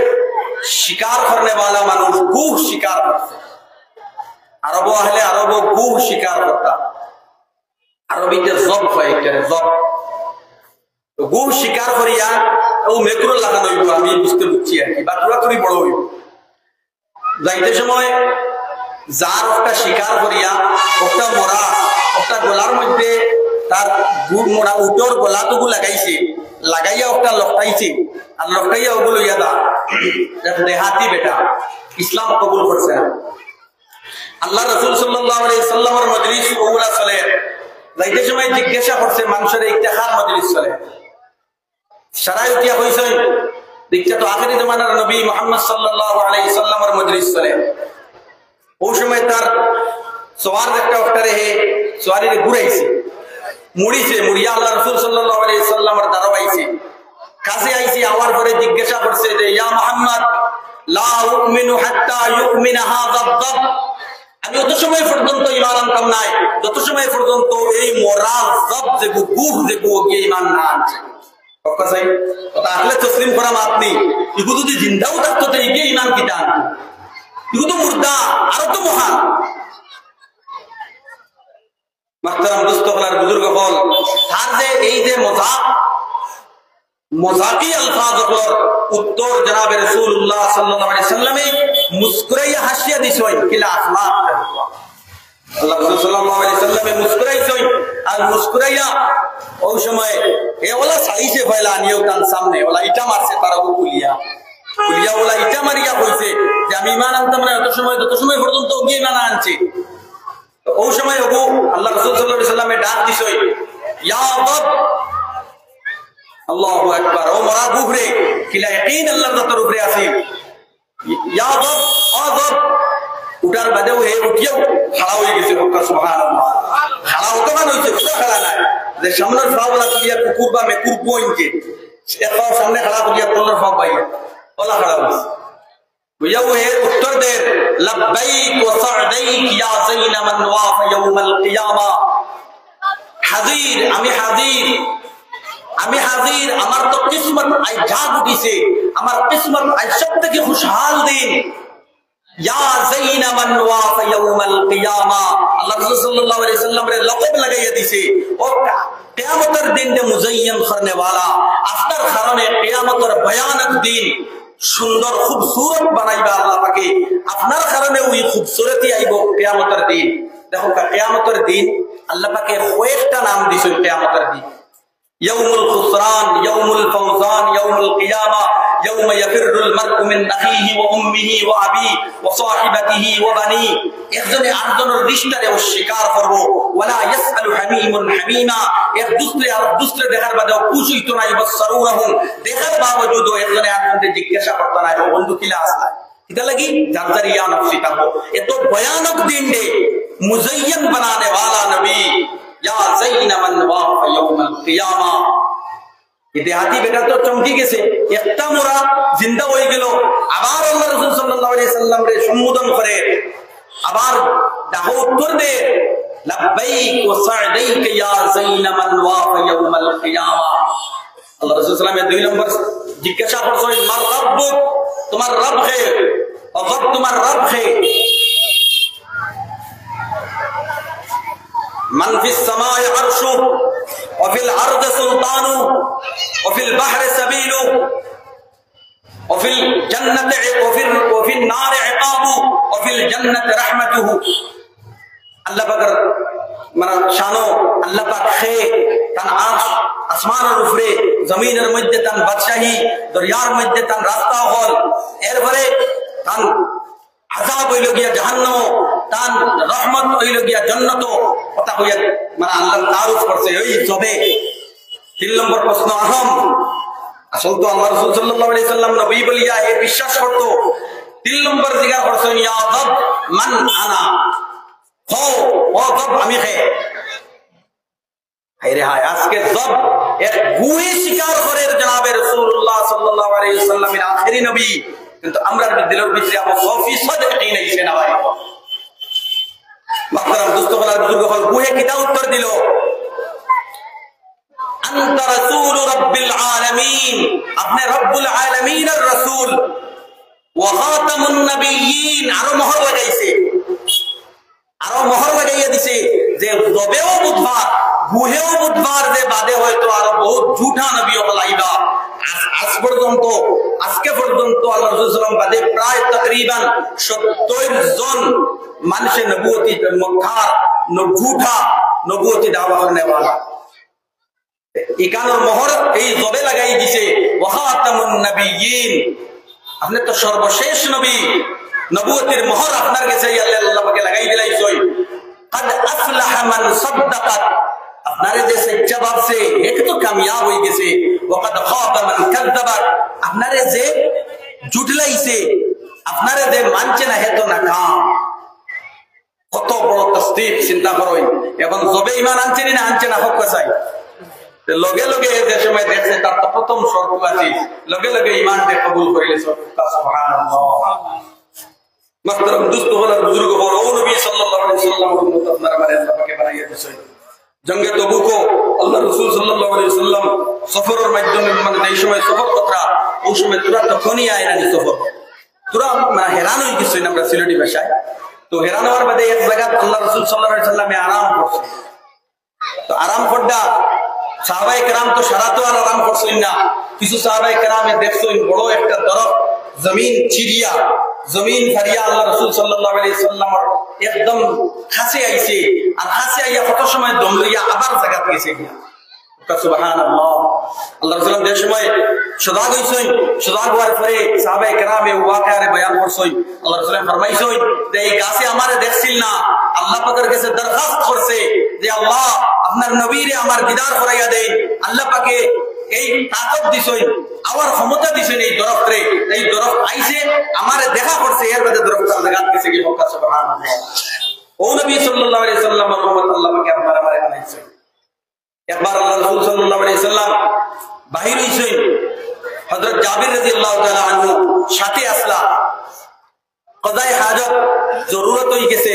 শিকার करने वाला মানুষ গুহ শিকার করছে আরব আহলে আরব গুহ শিকার করতা আরবিতে জব হয় এটা জব গুহ শিকার করিয়া ও মেকুর লাগানো হইব আমি বুঝতে বুঝছি আর কি বা পুরাপুরি বড় হইব যাইতে সময় যার একটা শিকার করিয়া একটা মোড়া একটা গোলার মধ্যে তার গুড় মোড়া উটোর গোলাটুকু লাগাইছে লাগাইয়া একটা লকটাইছে আর লকটাইয়া ওগুলো ইয়াদা দেহাতি বেটা ইসলাম কবুল করছে আল্লাহ রাসূল সাল্লাল্লাহু আলাইহি ওয়াসাল্লামের মজলিস ওগুলা চলে যাইতে সময় জিজ্ঞাসা করছে মানুষের ইফতিখার মজলিস চলে শরায়তিয়া হইছে দেখতে তো আখেরি জামানার নবী মুহাম্মদ সাল্লাল্লাহু আলাইহি সাল্লামের মজলিস চলে ওই সময় তার সওয়ার একটা ওটারে হে সওয়ারিরে ঘুরাইছে মুড়িছে মুড়িয়া আল্লাহ রাসূল সাল্লাল্লাহু আলাইহি সাল্লামের দাঁড়াইছে কাছে আইছে আওয়ার পরে জিজ্ঞাসা করছে যে ইয়া মুহাম্মদ লা উমিনু হাত্তা ইউমিনা হাযা আদ-দাব আমি অত সময় পর্যন্ত ঈমান আনতাম নাই যত সময় পর্যন্ত এই মুরাজ্জাব যে গুহ যে ওকে ঈমান না আনছে পক্কা চাই তাহলে তসলিম করা আপনি এগুলো যদি জিন্দাও থাকতো তো এগিয়ে ইমান কিতান এগুলো তো মুর্দা আরো তো মহান মাহতারাম দোস্ত হলার বুজুর্গ হল তার যে এই যে মজাকি আলফাজগুলোর উত্তর জনাবে রাসূলুল্লাহ সাল্লাল্লাহু আলাইহি সাল্লামে মুস্কুরাইয়া হাসিয়া দিছই কিলা আখলাক আল্লাহ রাসূল সাল্লাল্লাহু আলাইহি সাল্লামে মুস্কুরাইছই আর মুস্কুরাইয়া ওই সময় এ ওলা সাইছে ফয়লা নিও তার সামনে ওলা ইটা মারছে তার কুলিয়া ওলা ইটা মারিয়া কইছে যে আমি ঈমান আনতাম না যত সময় পর্যন্ত ওকে ঈমান আনছি ওই সময় ওগো আল্লাহ রাসূল সাল্লাল্লাহু আলাইহি সাল্লামে ডাক দিছই ইয়া আদ আল্লাহু আকবার ও মরা বুহরে কিলা ইয়াকিন আল্লাহর তার উপরে আছে ইয়া আদ উঠার বাদেও হে উঠিও খাড়া হয়ে গেছে সুবহানাল্লাহ খাড়া হতো না হইছে পুরো খাড়া না যে সামনের ফাওলা দিয়া কুকুর বা মেকুর পয়েন্টে এরপর সামনে খাড়া করিয়া তোলার ফাও পাইয়া ওলা খাড়া হইছে ويو ہے اتر دے لبیک و سعدیک یا زین من واف یوم القیامہ حاضر আমি হাজির আমার তো কিসমত আই জাগ উঠিছে আমার কিসমত আই সবথেকে খুশহাল দিন ইয়া যাইনা মান ওয়াফ ইয়াউমাল কিয়ামা আল্লাহ রাসূল সাল্লাল্লাহু আলাইহি সাল্লাম রে লকব লাগাইয়া দিছে ও কিয়ামতের দিন দে মুজায়্যান করনে वाला আপনার কারণে কিয়ামতের ভয়ানক দিন সুন্দর খুবসুরত বানাইবা আল্লাহ পাকে আপনার কারণে ওই খুবসুরতি আইব কিয়ামতের দিন দেখো কিয়ামতের দিন আল্লাহ পাকে কয়েকটা নাম দিছে কিয়ামতের দিন يوم الخسران يوم الفوزان يوم القيامة يوم يفر المرء من أخيه وأمه وأبيه وصاحبته وبنيه একজনে আরেকজনের রিশতারে অস্বীকার করব ওয়ালা ইয়াসআলু হামিমুন হামিমা এক দুসরে আর দুসরে দেখার বাদেও খুশি তো নাই বসরুহুম দেখার বাবজুদ একজনে আরেকজনকে জিজ্ঞাসা করতে নাই বন্ধু কিলা আসলা এটা লাগি জানজার ইয়া নফসি তাকো এত ভয়ানক দিন দে মুজায়্যান বানানে वाला নবী ইয়া যাইনা মান ওয়াফা ইয়াউমাল কিয়ামা ইতিহাদি বেটা তো চমকি গেছে একটা মোরা জিন্দা হয়ে গেল আবার আল্লাহ রাসূল সাল্লাল্লাহু আলাইহি সাল্লাম রে সম্বোধন করে আবার দাও উত্তর দে লব্বাইক ওয়া সা'দাইক ইয়া যাইনা মান ওয়াফা ইয়াউমাল কিয়ামা আল্লাহ রাসূল সাল্লাল্লাহু আলাইহি দুই নম্বর জিজ্ঞাসা করছেন মার রব্বুক তোমার রব কে और तुम्हार रब है मन फिस समाए अर्शु और फिल अर्द सुल्तानु और फिल बहर सबीलु और फिल जन्नत और फिल नार इकाबु और फिल जन्नत रहमतुहु अल्लाह पाक माना शानो अल्लाह पाक है तन आर्श আসমান আর উপরে জমিনের মধ্যে তান বাদশাহী দরিয়ার মধ্যে তান রাস্তা হল এরপরে তান আযাব হইল গিয়া জাহান্নাম তান রহমত হইল গিয়া জান্নাত কথা হইয়া মানে আল্লাহ তারুফ করছে ওই জবে 3 নম্বর প্রশ্ন আহম আসল তো আল্লাহ রাসূল সাল্লাল্লাহু আলাইহি সাল্লাম নবী বলিয়া এই বিশ্বাস করত 3 নম্বর জিজ্ঞাসা করছেন ইয়া রব মান আনা হো ও রব আমি কে আজকে জব এক গুহে শিকার করে জনাবে রাসূলুল্লাহ সাল্লাল্লাহু আলাইহি ওয়াসাল্লামের আখেরি নবী কিন্তু আমরা দিলের ভিতরে আবু সফি সাদকি নাই সে না ভাই মাহতারাম দোস্তগণ বুজুর্গ হল গুহে কিটা উত্তর দিল আনতা রাসূল রাব্বিল আলামিন আপনি রব্বুল আলামিনের রাসূল ওয়া খাতামুন নবিয়্যিন আরো মোহর লাগাইয়া দিছে যে জবেও বুধবার গুহেও বুধবার যে বাদে হয়তো আরো বহুত ঝুঠা নবী লাইবা আজকে পর্যন্ত আল্লাহ রাসূল সাল্লাল্লাহু বাদে প্রায় তকরিবান 70 জন মানুষে নবুয়তি মক্কার ঝুঠা নবুয়তি দাওয়া করনে वाला ইকানোর মোহর এই জবে লাগাই দিছে ওয়া খাতামুন নবিয়্যিন আপনি তো সর্বশেষ নবী নবুয়তির মোহর আপনার কাছে আল্লাহ পাকে লাগাই দিলাইছই قد افلح من صدقت আপনারে যে সচ্চা ভাবছে এক তো কামিয়াব হয়ে গেছে ওয়াকাদ খাবা মান কাযাবা আপনারে যে জুটলাইছে আপনারে যে মানছে না হেতো না কাম কত বড় তসদিক চিন্তা করুন এবং জবে ঈমান আনছে না আনছে না হক চাই লগে লগে যে সময় দেখছে তার তো প্রথম শর্ত আছে লগে লগে ঈমানকে কবুল করিলে সুবহানাল্লাহ মাহতারাম দোস্ত হলার বুজুর্গ বড় নবী সাল্লাল্লাহু আলাইহি ওয়াসাল্লাম উম্মত আপনারা মানে আল্লাহ পাকে বানাইয়া দিয়েছে জঙ্গে তবুকো আল্লাহ রাসূল সাল্লাল্লাহু আলাইহি ওয়াসাল্লাম সফরের মাধ্যমে মানে এই সময় সফর কথা ওই সময় তোরা তখনই আয়রানি সফর তোরা মানে হেরান হয়ে গেছে আমরা সিলেটি ভাষায় তো হেরান হওয়ার বাদে এক জায়গা আল্লাহ রাসূল সাল্লাল্লাহু আলাইহি ওয়াসাল্লামে আরাম করছে তো আরাম করডা সাহাবায়ে কেরাম তো সারা তো আর আরাম করছেন না কিছু সাহাবায়ে কেরামে দেখছেন বড় একটা দরব জমিন চিরিয়া জমিন ফারিয়া আল্লাহ রাসূল সাল্লাল্লাহু আলাইহি ওয়াসাল্লামের একদম কাছে আইছে আর কাছে আইয়া কত সময় দম লইয়া আবার জায়গা গেছে কিনা সুবহানাল্লাহ আল্লাহ রাসূল যে সময় সজাগ হইছেন সজাগ হওয়ার পরে সাহাবায়ে কেরামে ওয়াকিয়ারে বয়ান করছেন আল্লাহ রাসূল ফরমাইছেন যে এই গাছে আমারে দেখছিল না আল্লাহ পাকের কাছে দরখাস্ত করছে যে আল্লাহ আপনার নবীরে আমার দিদার করাইয়া দেন আল্লাহ পাকে এই তাকত দিছেন আমার ক্ষমতা দিছেন এই দরফরে এই দরফ আইছে আমারে দেখা করছে এর মধ্যে দরফটার জায়গা গেছে কি হক সুবহানাল্লাহ ও নবী সাল্লাল্লাহু আলাইহি ওয়াসাল্লাম রহমত আল্লাহ পাকে আপনার আমারে বানাইছে একবার আল্লাহ রাসূল সাল্লাল্লাহু আলাইহি ওয়াসাল্লাম বাহির হইছেন হযরত জাবির রাদিয়াল্লাহু তাআলা আনহু সাথে আসলা কদায়ে হাজত জরুরত হই গেছে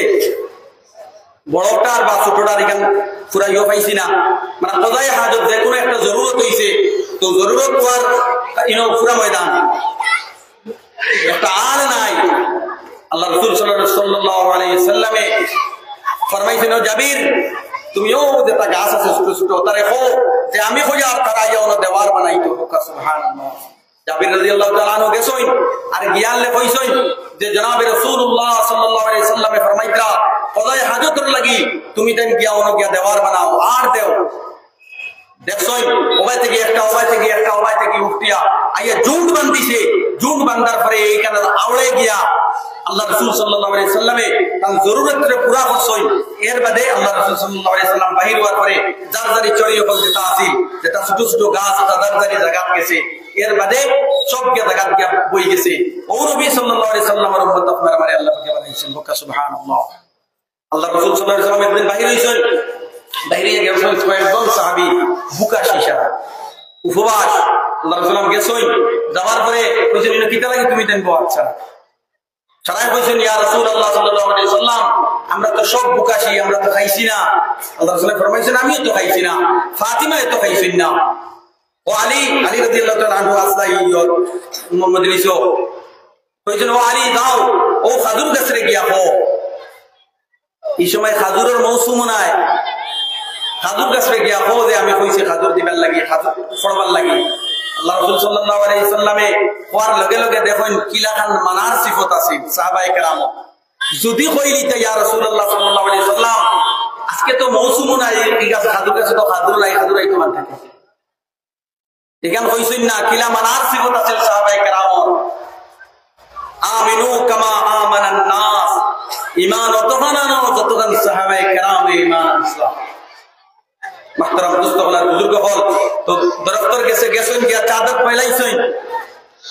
বড়টার বা ছোটটার এখান ফুরাইও পাইছি না মানে কদায়ে হাজত যে কোনো একটা জরুরত হইছে তো জরুরত হওয়ার পুরা ময়দান একটা আর নাই আল্লাহ রাসূল সাল্লাল্লাহু আলাইহি ওয়াসাল্লামে ফরমাইছেন জাবির তুমিও যেটা গাছ আছে ছোট ছোট তারে হো যে আমি হই আর তারা ইয়া ওনা দেওয়ার বানাইতো সুবহানাল্লাহ জাবির রাদিয়াল্লাহু তাআলা আনহু গেছই আর গিয়ালে কইছই যে জনাবে রাসূলুল্লাহ সাল্লাল্লাহু আলাইহি ওয়াসাল্লামে ফরমাইতরা কদায়ে হাজতর লাগি তুমি দেন গিয়া ওনা গিয়া দেওয়ার বানাও আর দেও দেখছই ওবাই থেকে একটা উঠিয়া আইয়া জুট বান্ধিছে, জুট বান্ধার পরে এইখানে আওড়ে গিয়া আল্লাহ রাসূল সাল্লাল্লাহু আলাইহি সাল্লামে তার জরুরতরে পুরা করছই। এর বাদে আল্লাহ রাসূল সাল্লাল্লাহু আলাইহি সাল্লাম বাহির হওয়ার পরে জারজারি চড়িয়ে বল যেটা আসিল, যেটা ছোট ছোট গাছ আছে জারজারি জায়গা গেছে, এর বাদে সব জায়গা গিয়া বই গেছে। ও নবী সাল্লাল্লাহু আলাইহি সাল্লামের উম্মত আপনারা মানে আল্লাহ পাকে বানাইছেন, বকা সুবহানাল্লাহ। আল্লাহ রাসূল সাল্লাল্লাহু আলাইহি সাল্লাম একদিন বাহির হইছেন, বাইরে গেছেন কয়েকজন সাহাবী বুকা শিশা উপবাস। আল্লাহ রাসূল গেছেন, যাওয়ার পরে কইছেন এটা কিটা লাগে তুমি দেন? আচ্ছা সারাই কইছেন ইয়া রাসূলুল্লাহ সাল্লাল্লাহু আলাইহি সাল্লাম আমরা তো সব বুকাশি, আমরা তো খাইছি না। আল্লাহ রাসূল ফরমাইছেন আমিও তো খাইছি না, ফাতিমা তো খাইছেন না, ও আলী রাদিয়াল্লাহু তাআলা আনহু আসলাই মুহাম্মদ লিসো কইছেন ও আলী দাও ও খাজুর গাছরে গিয়া হো। এই সময় খাজুরের মৌসুম নাই, খাজুর গাছরে গিয়া হো যে আমি কইছি খাজুর দিবার লাগি, খাজুর ফড়বার লাগি। আল্লাহ রাসূল সাল্লাল্লাহু আলাইহি সাল্লামে কোয়ার লগে লগে দেখেন কিলাখান মানার সিফত আছে সাহাবায়ে কেরাম। যদি কইলিতে ইয়া রাসূলুল্লাহ সাল্লাল্লাহু আলাইহি সাল্লাম আজকে তো মৌসুম নাই, এই গাছ খাজুর গাছে তো খাজুর নাই, খাজুর আইতো মান থাকে এখান কইছেন না, কিলা মানার সিফত আছে সাহাবায়ে কেরাম। আমিনু কামা আমানান নাস, ঈমান অতহানানো যতজন সাহাবায়ে কেরাম ঈমান ইসলাম। মাহতারাম দোস্ত হল বুজুর্গ হল তো দরফতর গেছেন গিয়া চাদর পাইলাইছেন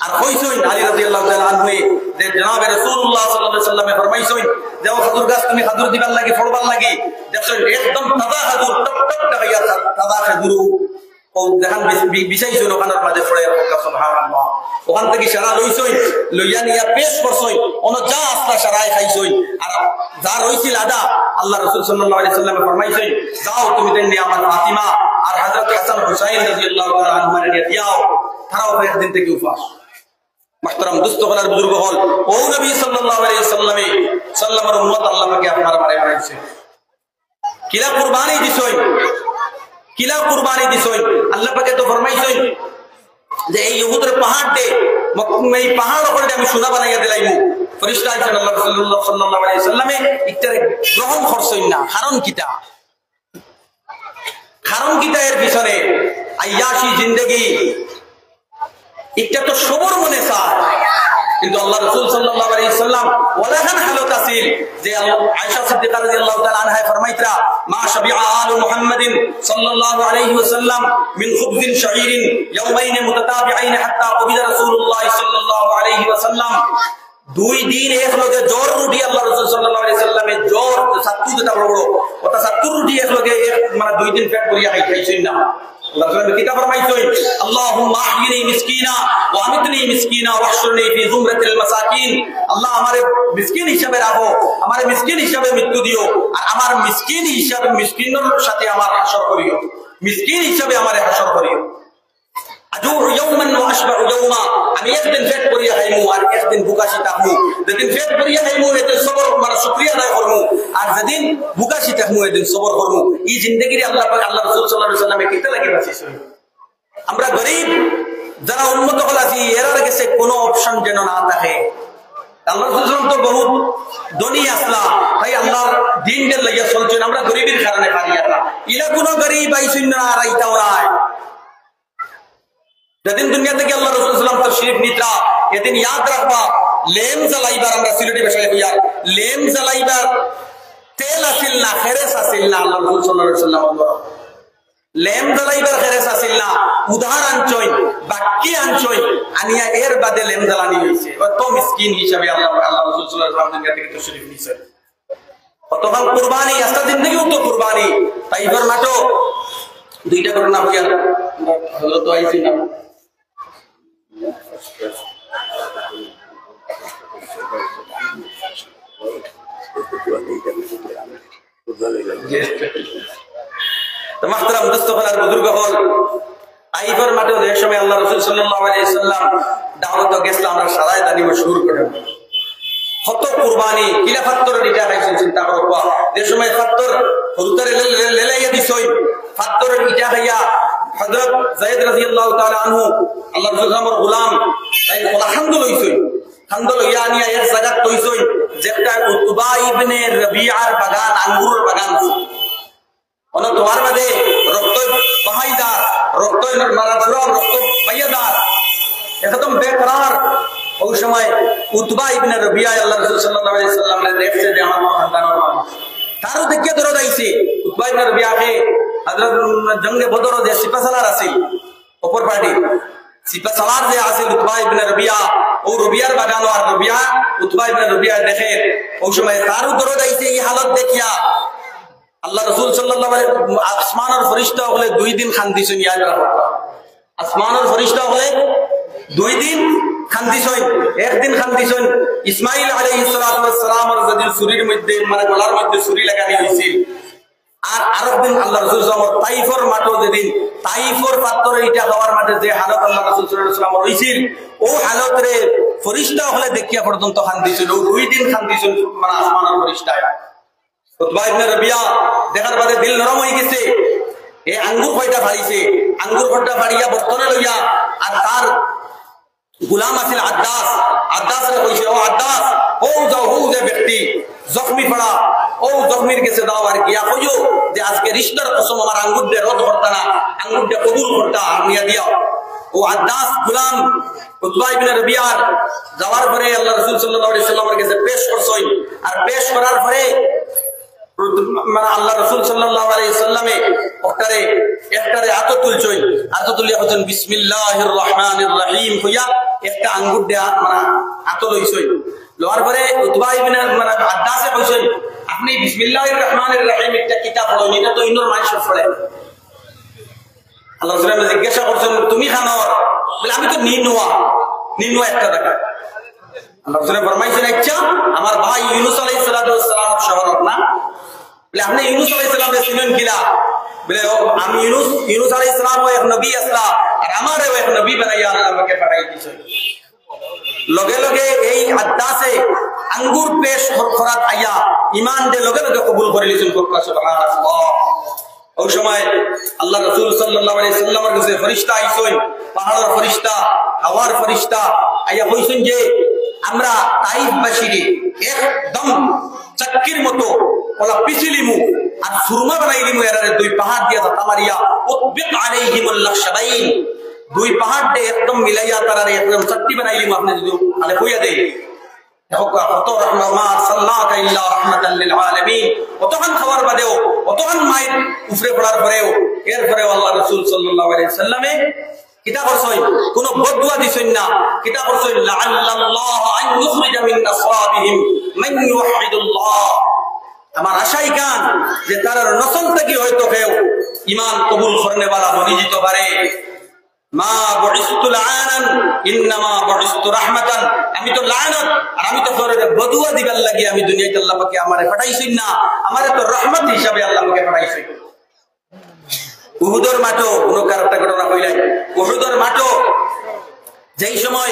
আর কইছেন আলী রাদিয়াল্লাহু তাআলা আনহু যে জনাবে রাসূলুল্লাহ সাল্লাল্লাহু আলাইহি ওয়াসাল্লাম ফরমাইছেন যে ও খাজুর গাছ তুমি খাজুর দিবার লাগি ফড়বার লাগি, দেখছেন একদম তাজা খাজুর টক টক টাইয়া তাজা খাজুর ও দেখান বিছাইছেন ওখানের মাঝে ফড়ে সুবহানাল্লাহ। ওখান থেকে সারা লইছেন, লইয়া নিয়া পেশ করছেন, অন যা আসলা সারাই খাইছেন। আর যা রইছিল আদা আল্লাহ রাসূল সাল্লাল্লাহু আলাইহি ওয়াসাল্লাম ফরমাইছেন যাও তুমি দেন নি আমার ফাতিমা আর হযরত হাসান হুসাইন রাদিয়াল্লাহু তাআলা আনহুমার নিয়ে দিও, তারাও একদিন থেকে উপাস। মাহতারাম দোস্ত হলার বুজুর্গ হল ও নবী সাল্লাল্লাহু আলাইহি সাল্লামের উম্মত আল্লাহ পাকে আপনারা মারে বানাইছে। কিলা কুরবানি দিছেন, কিলা কুরবানি দিছেন। আল্লাহ পাকে তো ফরমাইছেন যে এই ইহুদের পাহাড় দে এই পাহাড় উপরে আমি সোনা বানাইয়া দিলাইমু। ফেরেশতা আছেন আল্লাহ রাসূলুল্লাহ সাল্লাল্লাহু আলাইহি সাল্লামে ইত্যাদি গ্রহণ করছেন না। কারণ কিটা? কারণ কিটা এর পিছনে আয়াশী জিন্দেগি একটা তো সবর মনে চায়, কিন্তু আল্লাহ রাসূল সাল্লাল্লাহু আলাইহি সাল্লাম ওলাখান হালত আছিল যে আয়েশা সিদ্দিকা রাদিয়াল্লাহু তাআলা আনহা ফরমাইতরা মা শাবিআ আলু মুহাম্মাদিন সাল্লাল্লাহু আলাইহি ওয়াসাল্লাম মিন খুবজিন শাঈরিন ইয়াওমাইন মুতাতাবিআইন হাত্তা কবিলা রাসূলুল্লাহ সাল্লাল্লাহু আলাইহি ওয়াসাল্লাম। দুই দিন এক লগে জোর রুটি আল্লাহ রাসূল সাল্লাল্লাহু আলাইহি সাল্লামের জোর সাত্তু যেটা বড় ওটা সাত্তু রুটি এক লগে মানে দুই দিন পেট করিয়া খাইছেন না। আল্লাহ রাসূল কিতাব ফরমাইছেন আল্লাহুম্মা আহইনি মিসকিনা ওয়া আমিতনি মিসকিনা ওয়াহশুরনি ফি যুমরাতিল মাসাকিন। আল্লাহ আমারে মিসকিন হিসাবে রাখো, আমারে মিসকিন হিসাবে মৃত্যু দিও, আর আমার মিসকিন হিসাবে মিসকিনের সাথে আমার হাসর করিও, মিসকিন হিসাবে আমারে হাসর করিও। আজুর ইয়াওমান ওয়া আশবাউ ইয়াওমা, আমি একদিন পেট করিয়া খাইমু আর একদিন ভুকাশি থাকমু। যেদিন পেট করিয়া খাইমু এদিন সবর মানে শুকরিয়া আদায় করমু, আর যেদিন ভুকাশি থাকমু এদিন সবর করমু। এই জিন্দেগির আল্লাহ পাক আল্লাহ রাসূল সাল্লাল্লাহু আলাইহি ওয়াসাল্লামে কিতা লাগি বাঁচিয়েছেন। আমরা গরীব যারা উন্নত হল আছি এরার কাছে কোনো অপশন যেন না থাকে। আল্লাহ রাসূল তো বহুত ধনী আসলা, তাই আল্লাহর দিনদের লাগিয়া চলছেন, আমরা গরিবের কারণে পারি না। ইলা কোনো গরিব আইছেন না আর আইতাও নাই। যেদিন দুনিয়া থেকে আল্লাহ রাসূল সাল্লাল্লাহু আলাইহি ওয়াসাল্লাম তাশরীফ নিতা এদিন ইয়াদ রাখবা লেম জ্বালাইবার, আমরা সিলেটি ভাষায় কইয়া লেম জ্বালাইবার তেল আসিল না, খেরেস আসিল না। আল্লাহ রাসূল সাল্লাল্লাহু আলাইহি ওয়াসাল্লাম লেম জ্বালাইবার খেরেস আসিল না, উদাহরণ আনছই বাকি আনছই আনিয়া এর বাদে লেম জ্বালানি হয়েছে। তো মিসকিন হিসাবে আল্লাহ রাসূল সাল্লাল্লাহু আলাইহি ওয়াসাল্লাম দুনিয়া থেকে তাশরীফ নিছেন। কতক্ষণ কুরবানি, আস্তা জিন্দেগিও তো কুরবানি। তাই এবার মাঠো দুইটা করে নাম কি হযরত আইছি না মাহতারাম দোস্ত হল আর বুজুর্গ হল আইবার মাঠে যে সময় আল্লাহ রাসূল সাল্লাল্লাহু আলাইহি ওয়াসাল্লাম দাওয়াত গেছলাম আমরা সারাই দানিব শুরু করে কত কুরবানি কিলা ফাত্তরের এটা খাইছেন চিন্তা করবা। যে সময় ফাত্তর হুজুরে লেলাইয়া দিছই ফাত্তরের ইটা খাইয়া হযরত যায়েদ রাদিয়াল্লাহু তাআলা আনহু আল্লাহর রাসূলের গোলাম তাই আলহামদুলিল্লাহ হইছই খান্দল ইয়ানিয়া এক জায়গা কইছই যেটা উতবা ইবনে রবিআর বাগান আঙ্গুরের বাগান আছে। অন তোমার বাদে রক্ত বাহাইদার রক্ত মারা ছুরা রক্ত বাইয়াদার একদম বেকরার। ওই সময় উতবা ইবনে রবিয়া আল্লাহ রাসূল সাল্লাল্লাহু আলাইহি ওয়াসাল্লাম দেখছে যে আমার খানদানের মানুষ, তারও দেখে ধরে যাইছে। উতবা ইবনে রবিয়াকে হযরত জঙ্গে বদর যে সিপাহসালার আছে অপর পার্টি সিপাহসালার যে আছে উতবা ইবনে রবিয়া, ও রবিয়ার বাগানো আর রবিয়া উতবা ইবনে রবিয়া দেখে ওই সময় তারও ধরে যাইছে। এই হালত দেখিয়া আল্লাহ রাসূল সাল্লাল্লাহু আলাইহি আসমানের ফেরেশতা হলে 2 দিন খান্দিছেন। ইয়াদ রাখো, আসমানের ফেরেশতা হলে 2 দিন খান্দিছেন। একদিন খান্দিছেন ইসমাঈল আলাইহিস সালাতু ওয়াস সালামের যদি শরীরের মধ্যে মানে গলার মধ্যে ছুরি লাগানি হইছিল। আর আরেকদিন আল্লাহ রাসূল সাল্লাল্লাহু আলাইহি তাইফের মাঠে যেদিন তাইফের পাথরে ইটা খাওয়ার মাঠে যে হালত আল্লাহ রাসূল সাল্লাল্লাহু আলাইহি ওয়াসাল্লাম হইছিল, ও হালতরে ফেরেশতা হলে দেখিয়া পর্যন্ত খান্দিছিল। 2 দিন খান্দিছেন মানে আসমানের ফেরেশতায়। উতবা ইবনে রবিয়া দেখার বাদে দিল নরম হয়ে গেছে। এই আঙ্গুর কয়টা ফাড়িছে, আঙ্গুর কয়টা ফাড়িয়া বর্তনে লইয়া আর তার গুলাম আছিল আদ্দাস, আদ্দাসরে কইছে ও আদ্দাস ও যাও ও যে ব্যক্তি জখমি পড়া ও জখমির কাছে দাও আর গিয়া কইও যে আজকে রিশতার কসম আমার আঙ্গুর দে রদ করতা না, আঙ্গুর দে কবুল করতা আমিয়া দিয়া। ও আদ্দাস গুলাম উতবা ইবনে রবিয়ার যাওয়ার পরে আল্লাহ রাসূল সাল্লাল্লাহু আলাইহি ওয়াসাল্লামের কাছে পেশ করছই। আর পেশ করার পরে মানে আল্লাহ রাসূল সাল্লাল্লাহু আলাইহি ওয়াসাল্লামে একটারে হাত তুলছই, হাত তুলিয়া বলেন বিসমিল্লাহির রহমানির রহিম কইয়া একটা আঙ্গুর দেয়া মানে হাত লইছই। লওয়ার পরে উতবা ইবনে মানে আদ্দাসে কইছেন আপনি বিসমিল্লাহির রহমানির রহিম একটা কিতাব পড়ুন, এটা তো ইন্নর মানুষ পড়ে। আল্লাহ রাসূল জিজ্ঞাসা করছেন তুমি খানো? বলে আমি তো নিনুয়া একটা টাকা। আল্লাহ রাসূল ফরমাইছেন আচ্ছা আমার ভাই ইউনূস আলাইহিস সালাতু ওয়াস সালামের শহর না? বলে আপনি ইউনূস আলাইহিস সালামকে চিনেন কিনা? বলে আমি ইউনূস আলাইহিস সালাম ও এক নবী আসলা আর আমারও এক নবী বানাইয়া আল্লাহ আমাকে পাঠাই দিয়েছে। লগে লগে এই আদ্দাসে আঙ্গুর পেশ করাত আইয়া ঈমান দে লগে লগে কবুল করে লিছেন। সুবহানাল্লাহ। ওই সময় আল্লাহ রাসূল সাল্লাল্লাহু আলাইহি ওয়াসাল্লামের কাছে ফেরেশতা আইছেন, পাহাড়ের ফেরেশতা, হাওয়ার ফেরেশতা আইয়া কইছেন যে আমরা তাইফবাসীকে একদম চাক্কির মতো ওলা পিছিলিমু আর সুরমা বানাইলিমু। এরারে 2 পাহাড় দিয়া তামারিয়া উতবিক আলাইহিমুল লাখশাবাইন, 2 পাহাড় দে একদম মিলাইয়া তারারে একদম চাক্কি বানাইলিমু। আপনি যদি আলে কইয়া দেই কত রহমা সাল্লাল্লাহু ইল্লা রাহমাতাল লিল আলামিন, কতখান খাবার বাদেও কতখান মায়ের উফরে পড়ার পরেও এরপরেও আল্লাহ রাসূল সাল্লাল্লাহু আলাইহি ওয়াসাল্লামে কিতা করছই, কোন বদদুয়া দিছেন না। কিতা করছই লাআল্লাল্লাহ আন ইখরিজা মিন আসহাবিহিম মান ইউহিদুল্লাহ। আমার আশাই কান যে তার নসল থেকে হয়তো কেউ ঈমান কবুল করনে वाला বনি যেতে পারে। মা বুইস্তু লাআনান ইন্নামা বুইস্তু রাহমাতান, আমি তো লানত আর আমি তো ফরে বদুয়া দিবার লাগি আমি দুনিয়াতে আল্লাহ পাকে আমারে পাঠাইছেন না, আমারে তো রহমত হিসাবে আল্লাহ পাকে পাঠাইছেন। উহুদের মাঠও কোন কারটা ঘটনা কইলাই। উহুদের মাঠও যেই সময়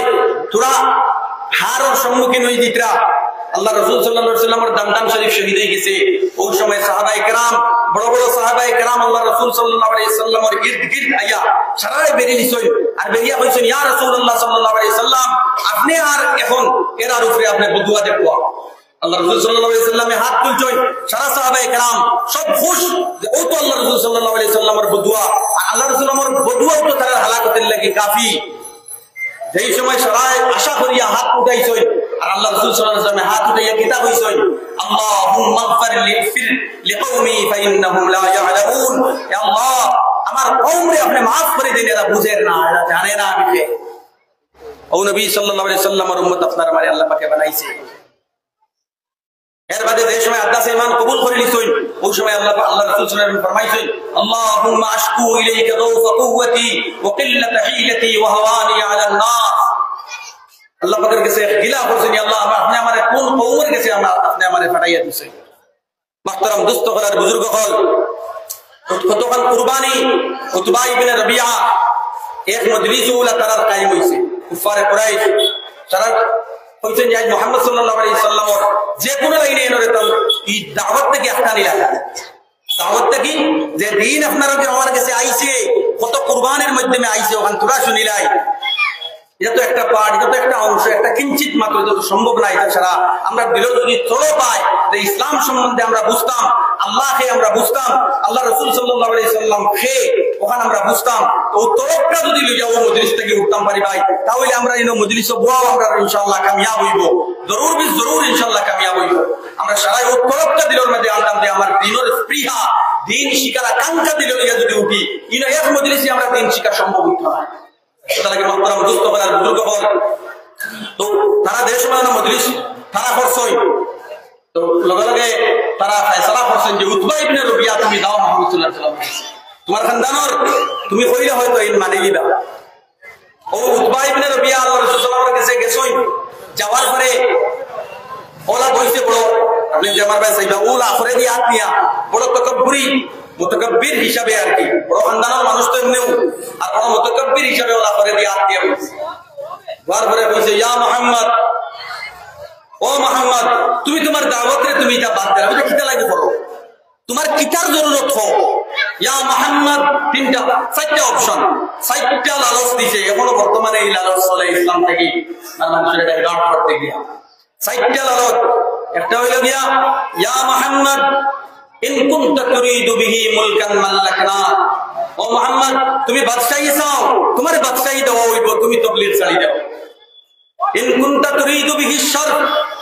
তোরা হারের সম্মুখীন হই দিতরা আল্লাহ রাসূল সাল্লাল্লাহু আলাইহি ওয়াসাল্লামের দামদাম শরীফ শহীদ হয়ে গেছে। ওই সময় সাহাবায়ে কেরাম বড় বড় সাহাবায়ে কেরাম আল্লাহ রাসূল সাল্লাল্লাহু আলাইহি ওয়াসাল্লামের ইরদ-গিরদ আইয়া সারায় বেরিয়ে নিছেন আর বেরিয়া কইছেন ইয়া রাসূলুল্লাহ সাল্লাল্লাহু আলাইহি ওয়াসাল্লাম আপনি আর এখন এরার উপরে আপনি বদুয়া দেবো। আল্লাহ রাসূল সাল্লাল্লাহু আলাইহি ওয়াসাল্লামে হাত তুলছেন, সারা সাহাবায়ে কেরাম সব খুশ যে ও তো আল্লাহ রাসূল সাল্লাল্লাহু আলাইহি ওয়াসাল্লামের বদুয়া, আর আল্লাহ রাসূলের বদুয়া তো তার হালাকতের লাগি কাফি। যেই সময় সবাই আশা করিয়া হাত উঠাইছেন আর আল্লাহ রাসূল সাল্লাল্লাহু আলাইহি ওয়াসাল্লাম হাত উঠাইয়া কিতা কইছেন আল্লাহুম্মা গফির লিকওমি ফাইন্নাহুম লা ইয়ালামুন। হে আল্লাহ আমার কওমরে আপনি maaf করে দেন, এরা বুঝে না, এরা জানে না আমি কে। ও নবী সাল্লাল্লাহু আলাইহি ওয়াসাল্লামের উম্মত আপনার আমারে আল্লাহ পাকে বানাইছে। এর বাদে যে সময় আদ্দাস ঈমান কবুল করে নিছেন ওই সময় আল্লাহ রাসূল সাল্লাল্লাহু আলাইহি ওয়াসাল্লাম ফরমাইছেন আল্লাহুম্মা আশকু ইলাইকা দাওফা কুওয়াতি ওয়া কিল্লাতা হিলাতি ওয়া হাওয়ানি আলান নাস। আল্লাহ পাকের কাছে গিলা করছেন আল্লাহ আপনি আমারে কোন কওমের কাছে আপনি আমারে পাঠাইয়া দিয়েছেন। মুহতারাম দোস্ত হল বুজুর্গ হল কতখান কুরবানি উতবা ইবনে রবিয়া এক মজলিস উলা তারার কায়েম হইছে। কুফারে কুরাইশ সারা কইছেন যে মুহাম্মদ সাল্লাল্লাহু আলাইহি ওয়াসাল্লাম যে কোন লাইনে এনরে তো এই দাওয়াত থেকে একটা নিলা দাওয়াত থেকে যে দিন আপনারা যে আমার কাছে আইছে কত কুরবানির মাধ্যমে আইছে ওখান তোরা শুনিলাই। এটা তো একটা পার্ট, এটা তো একটা অংশ, একটা কিঞ্চিত মাত্র, এটা তো সম্ভব না। এটা ছাড়া আমরা দিল যদি চলো পাই যে ইসলাম সম্বন্ধে আমরা বুঝতাম, আল্লাহকে আমরা বুঝতাম, আল্লাহ রসুল সাল্লাল্লাহু আলাইহি সাল্লাম খে ওখানে আমরা বুঝতাম, তো তরফটা যদি লইয়া ও মজলিস থেকে উঠতাম পারি ভাই, তাহলে আমরা মজলিস বুয়াও আমরা ইনশাআল্লাহ কামিয়াব হইব, জরুর বি জরুর ইনশাআল্লাহ কামিয়াব হইব। আমরা সারাই ও তরফটা দিলের মধ্যে আনতাম যে আমার দিনের স্পৃহা, দিন শিকার আকাঙ্ক্ষা দিল লইয়া যদি উঠি, এক মজলিসে আমরা দিন শিকার সম্ভব হইতো না। তো তারা দেশ মজলিস তারা করছই, তো লগে লগে তারা ফয়সালা করছেন যে উতবা ইবনে রবিয়া তুমি দাও মুহাম্মদ সাল্লাল্লাহু আলাইহি ওয়াসাল্লাম, তোমার খানদানর তুমি কইলে হয়তো ইন মানে লিবা। ও উতবা ইবনে রবিয়া আল্লাহ রাসূল সাল্লাল্লাহু আলাইহি ওয়াসাল্লামের কাছে গেছই, যাওয়ার পরে ওলা কইছে বড় আপনি যে আমার ভাই সাইবা ওলা আখরে দিয়ে হাত নিয়া বড় তকব্বুরি মুতাকাব্বির হিসাবে আর কি, বড় খানদানের মানুষ তো এমনিও, আর বড় মুতাকাব্বির হিসাবে ওলা আখরে দিয়ে হাত দিয়ে বারবারে কইছে ইয়া মুহাম্মদ, ও মুহাম্মদ তুমি তোমার দাওয়াতে তুমি এটা বাদ দাও, এটা কিতা লাগে করো, তোমার কিতার জরুরত হো ইয়া মুহাম্মদ। তিনটা চারটা অপশন, চারটা লালচ দিছে, এখনো বর্তমানে এই লালচ চলে ইসলাম থেকে আর মানুষের এটা গার্ড করতে গিয়া। চারটা লালচ, একটা হইল গিয়া ইয়া মুহাম্মদ ইন কুনতা তুরিদু বিহি মুলকান মাল্লাকনা, ও মুহাম্মদ তুমি বাদশাহী চাও, তোমার বাদশাহী দেওয়া হইব, তুমি তাবলীগ চালিয়ে দাও। ইন কুনতা তুরিদু বিহি শার,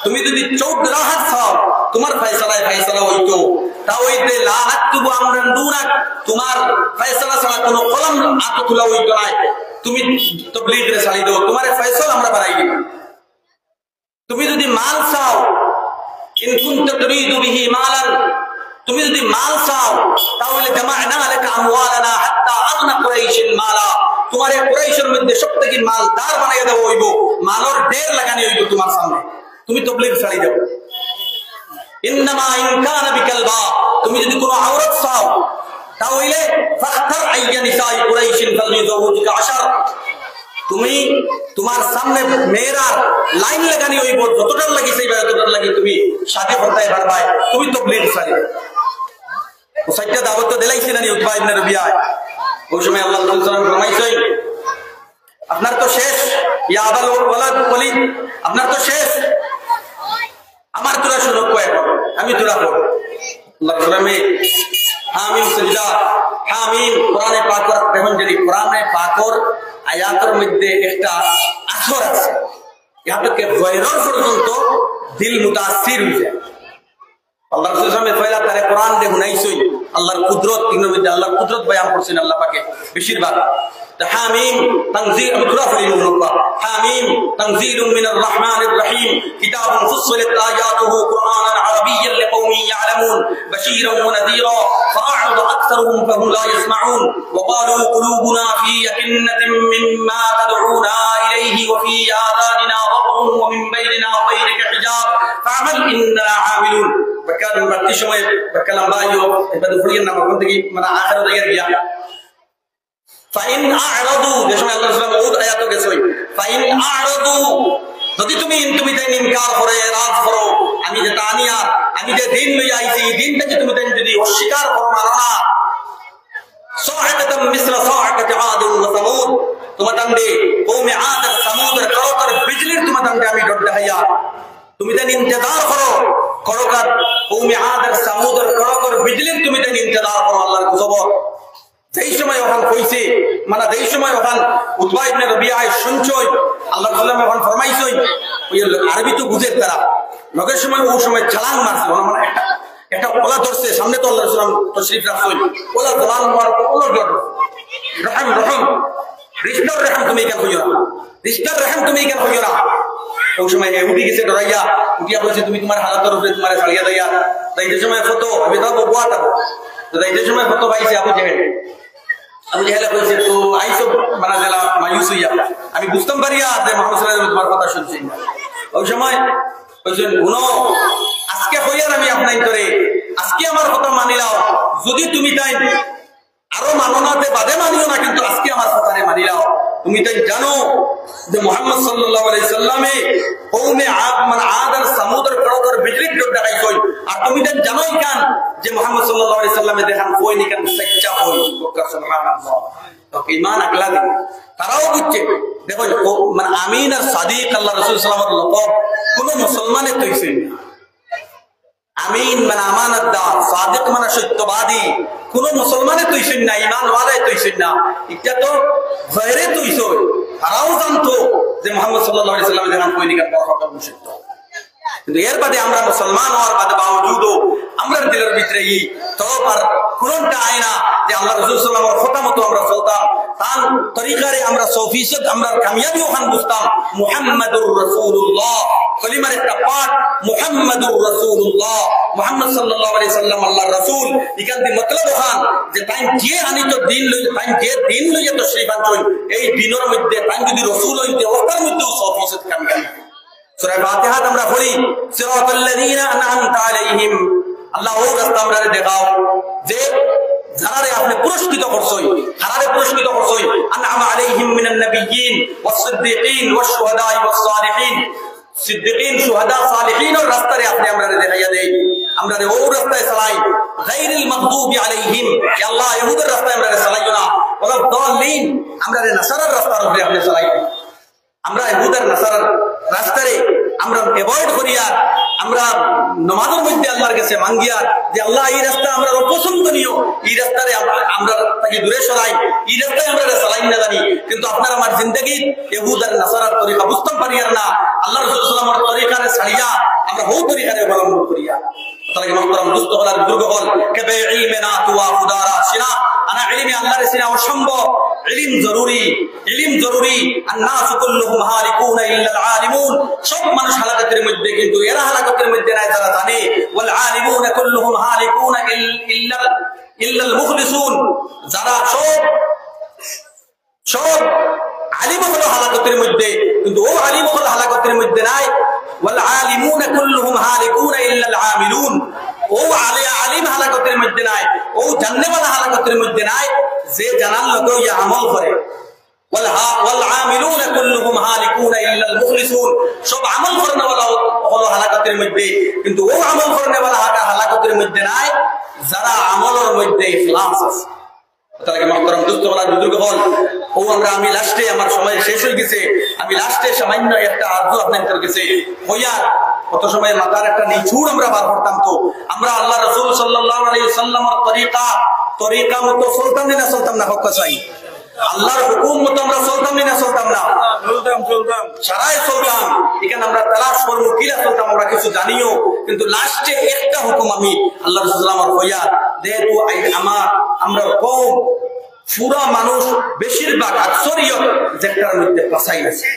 তুমি যদি চৌক রাহাত চাও, তোমার ফয়সালায় ফয়সালা হইতো, তাওইতে লা আতুবু আমরান দুনাক, তোমার ফয়সালা ছাড়া কোনো কলম হাতে তোলা হইতো না, তুমি তাবলীগ রে চালিয়ে দাও, তোমার ফয়সালা আমরা বাড়াই দিব। তুমি যদি মাল চাও, ইন কুনতা তুরিদু বিহি মালান, তুমি যদি মাল চাও তাহলে জামা'না লাকা আমওয়ালানা হাত্তা আগনা কুরাইশিন মালা, তোমার কুরাইশের মধ্যে সবথেকে মালদার বানাইয়া দেওয়া হইব, মালর ঢের লাগানি হইব তোমার সামনে, তুমি তাবলীগ ছাড়ি দাও। ইন্নামা ইন কানা বিকালবা, তুমি যদি কোনো আওরাত চাও তাহলে ফাখতার আইয়া নিসাই কুরাইশিন ফালইযুজুকা আশার, তুমি তোমার সামনে মেয়েরা লাইন লাগানি হইব, যতটার লাগি সেইবা যতটার লাগি তুমি শাদী করতে পারবা, তুমি তাবলীগ ছাড়ি দাও। ও সাইটটা দাওয়াত তো দিলাইছে না উতবা ইবনে রবিয়া, ওই সময় আল্লাহ রাসূল সাল্লাল্লাহু আলাইহি ওয়াসাল্লাম ফরমাইছেন আপনার তো শেষ, ইয়া আবাল ওয়ালাদ ওয়ালিদ আপনার তো শেষ, আমার তোরা শুনো কয় আমি তোরা পড়। আল্লাহ রাসূলমে হামিম সিজদা, হামিম কোরআনে পাকের দেখুন, যদি কোরআনে পাকের আয়াতের মধ্যে একটা আসর আছে, ইহা থেকে গয়রর পর্যন্ত দিল মুতাসির হয়ে যায়। আল্লাহ রাসূল সাল্লাল্লাহু আলাইহি ওয়াসাল্লাম তারে কোরআন দিয়ে শুনাইছেন আল্লাহর কুদরত, তিনের মধ্যে আল্লাহর কুদরত বয়ান করছেন আল্লাহ পাকে বেশিরভাগ। হামিম তানজিল হামিম তানজিলুম মিনার রহমানির রহিম, কিতাবুন ফুসসিলাত আয়াতুহু কুরআনান আরাবিয়্যান লিকাওমিন ইয়ালামুন বাশীরান ওয়া নাযীরা ফাআরada আকসারুহুম ফাহুম লা ইয়াসমাউন ওয়া ক্বালু কুলুবুনা ফি আকিন্নাতিন মিম্মা তাদউনা ইলাইহি ওয়া ফি আযানিনা ওয়াকরুন ওয়া মিন বাইনিনা ওয়া বাইনাকা হিজাব ফা'মাল ইন্না আমিলুন। বাকাল বাতি সময় বাকালাম বাইও এটা দুপুরিয়ার নাম কোন থেকে মানে আখির হয়ে গিয়া ফাইন আ'রাদু, যে সময় আল্লাহ রাসূল ওই আয়াতে গেছই ফাইন আ'রাদু, যদি তুমি তাই ইনকার করে রাজ করো, আমি যে তানিয়া আমি যে দিন লইয়া আইছি এই দিনটাকে তুমি তাই যদি অস্বীকার করো না না সাআকাতাম মিসলা সাআকাতি আদ ওয়া সামুদ, তোমার তান্ডে কওমে আদ আর সামুদের করকর বিজলির তোমার তান্ডে আমি ডট দেখাইয়া তুমি তাই ইন্তজার করো, করকর কওমে আদ আর সামুদের করকর বিজলির তুমি তাই ইন্তজার করো। আল্লাহর খবর যেই সময় ওখান কইছে মানে যেই সময় ওখান উতবা ইবনে রবিয়া শুনছই আল্লাহ রাসূল ওখান ফরমাইছই, ওই আরবি তো বুঝে তারা লগের সময় ওই সময় ছালাং মারছে, মানে একটা ওলা ধরছে সামনে, তো আল্লাহ রাসূল তশরীফ রাখছই, ওলা গোলাম মার ওলা ধর রহম রহম রিশতার রহম তুমি কেন কইরা, রিশতার রহম তুমি কেন কইরা। ওই সময় উঠি গেছে ডরাইয়া, উঠিয়া বলছে তুমি তোমার হালাতের উপরে তোমার ছাড়িয়া দেয়া, তাই যে সময় ফটো আমি তো বুয়াটা তো তাই যে সময় ফটো পাইছে আবু জেহেল বলছে তো আইসো মানে জেলা মায়ুস হইয়া, আমি বুঝতাম পারিয়া যে মুহাম্মদ সাল্লাল্লাহু আলাইহি ওয়াসাল্লাম তোমার কথা শুনছি। ওই সময় বলছেন শুনো আজকে হইয়ার আমি আপনার করে আজকে আমার কথা মানিলাও, যদি তুমি তাই আরো মানো না বাদে মানিও না, কিন্তু আজকে আমার কথারে মানিলাও। তুমি তাই জানো যে মুহাম্মদ সাল্লাল্লাহু আলাইহি সাল্লামে কওমে আদ মানে আদ আর সামুদের করকর বিজলিক ডট দেখাইছই, আর তুমি তাই জানোই কান যে মুহাম্মদ সাল্লাল্লাহু আলাইহি সাল্লামে দেখান কই নি কান সচ্চা হই। সুবহানাল্লাহ। ইমান আগলা দিন তারাও বুঝছে। দেখো মানে আমিন আর সাদিক আল্লাহ রাসূল সাল্লাল্লাহু আলাইহি ওয়াসাল্লাম কোন মুসলমানে তৈছে না। আমিন মানে আমানতদার, সাদিক মানে সত্যবাদী, কোন মুসলমানে তৈছেন না, ইমানওয়ালায় তৈছেন না। এটা তো গয়রে তৈছ, তারাও জানতো যে মুহাম্মদ সাল্লাল্লাহু আলাইহি ওয়াসাল্লাম যেমন কইনিকা কথা সত্য। কিন্তু এর বাদে আমরা মুসলমান হওয়ার বাদে বাওজুদও আমরা দিলের ভিতরে এই তওবার কোনটা আয়না যে আল্লাহ রাসূল সাল্লাল্লাহু আলাইহি ওয়াসাল্লাম কথা মতো আমরা চলতাম, তার তরিকারে আমরা 100% আমরা কামিয়াবি ওখান বুঝতাম। মুহাম্মাদুর রাসূলুল্লাহ কলিমার একটা পাঠ, মুহাম্মাদুর রাসূলুল্লাহ, মুহাম্মদ সাল্লাল্লাহু আলাইহি ওয়াসাল্লাম আল্লাহর রাসূল। এখান থেকে মতলব ওখান যে তাই যে আনিত দিন লই, তাই যে দিন লইয়া তশরিফ আনছেন, এই দিনের মধ্যে তাই যদি রাসূল হইতে ওটার মধ্যেও 100% কামিয়াবি। সূরা ফাতিহা আমরা পড়ি, সিরাতাল লাযিনা আনআমতা আলাইহিম, আল্লাহ ও রাস্তা আমরা দেখাও যে যারারে আপনি পুরস্কৃত করছই, যারারে পুরস্কৃত করছই, আনআমা আলাইহিম মিনান নাবিয়্যিন ওয়াস সিদ্দিকিন ওয়াস শুহাদা'i ওয়াস সালিহিন, সিদ্দিকিন শুহাদা সালিহিনের রাস্তায় আপনি আমরা দেখাইয়া দেই, আমরা ও রাস্তায় চালাই। গায়রিল মাগদুবি আলাইহিম, কে আল্লাহ ইহুদের রাস্তায় আমরা চালাইও না, ওয়ালা দাল্লিন আমরা নাসারার রাস্তার উপরে আপনি চালাই। আমরা ইহুদার নাসারার রাস্তারে আমরা অ্যাভয়েড করিয়া আমরা নামাজের মধ্যে আল্লাহর কাছে মাঙ্গিয়া যে আল্লাহ এই রাস্তা আমরা অপছন্দনীয়, এই রাস্তারে আমরা তাকে দূরে সরাই, এই রাস্তায় আমরা চালাই না জানি। কিন্তু আপনার আমার জিন্দগি ইহুদার নাসারার তরিকা বুঝতাম পারিয়ার না, আল্লাহ রাসূল সাল্লাল্লাহু আলাইহি ওয়াসাল্লামের তরিকারে ছাড়িয়া আমরা বহু তরিকারে অবলম্বন করিয়া। তাহলে মুহতারাম দোস্ত হলার বুজুর্গ হল কে ইলমে না তুয়া খুদারা সিনা আনা ইলমে আল্লাহর সিনা অসম্ভব। ইলম জরুরি, ইলম জরুরি। আন-নাস কুল্লুহুম হালিকুনা ইল্লাল আলিমুন, সব মানুষ হালাকতের মধ্যে, কিন্তু এরা হালাকতের মধ্যে নাই যারা জানে। ওয়াল আলিমুনা কুল্লুহুম হালিকুনা ইল্লাল মুখলিসুন, যারা সব আলিম হলো হালাকতের মধ্যে, কিন্তু ও আলিম হলো হালাকতের মধ্যে নাই। ওয়াল আলিমুনা কুল্লুহুম হালিকুনা ইল্লাল আমিলুন, ও আলিম হালাকতের মধ্যে নাই, ও জাননেওয়ালা হালাকতের মধ্যে নাই, যে জানার লোকেও ইয়া আমল করে। ওয়াল আমিলুনা কুল্লুহুম হালিকুনা ইল্লাল মুখলিসুন, সব আমল করেওয়ালা হলো হালাকতের মধ্যে, কিন্তু ও আমল করেওয়ালা হালাকতের মধ্যে নাই যারা আমলের মধ্যে ইখলাস আছে। তাহলে মুহতারাম দোস্ত হলার বুজুর্গ হল, ও আমি লাস্টে আমার সময় শেষ হয়ে গেছে, আমি লাস্টে সামান্য একটা আরজু আপনাদের কাছে হইয়া কত সময় মাথার একটা নিচুড় আমরা বার করতাম। তো আমরা আল্লাহ রাসূল সাল্লাল্লাহু আলাইহি ওয়াসাল্লামের তরিকা মতো চলতাম না চলতাম না? হক চাই আল্লাহর হুকুম মতো আমরা চলতাম না চলতাম না? চলতাম, সারাই চলতাম। এখানে আমরা তালাশ করবো কিলা চলতাম আমরা কিছু জানিও, কিন্তু লাস্টে একটা হুকুম আমি আল্লাহ রাসূল সাল্লাল্লাহু আলাইহি ওয়াসাল্লামের হইয়া যেহেতু আমরা কম পুরা মানুষ বেশিরভাগ আকসরিয়ত যেটার মধ্যে পাসাই আছে,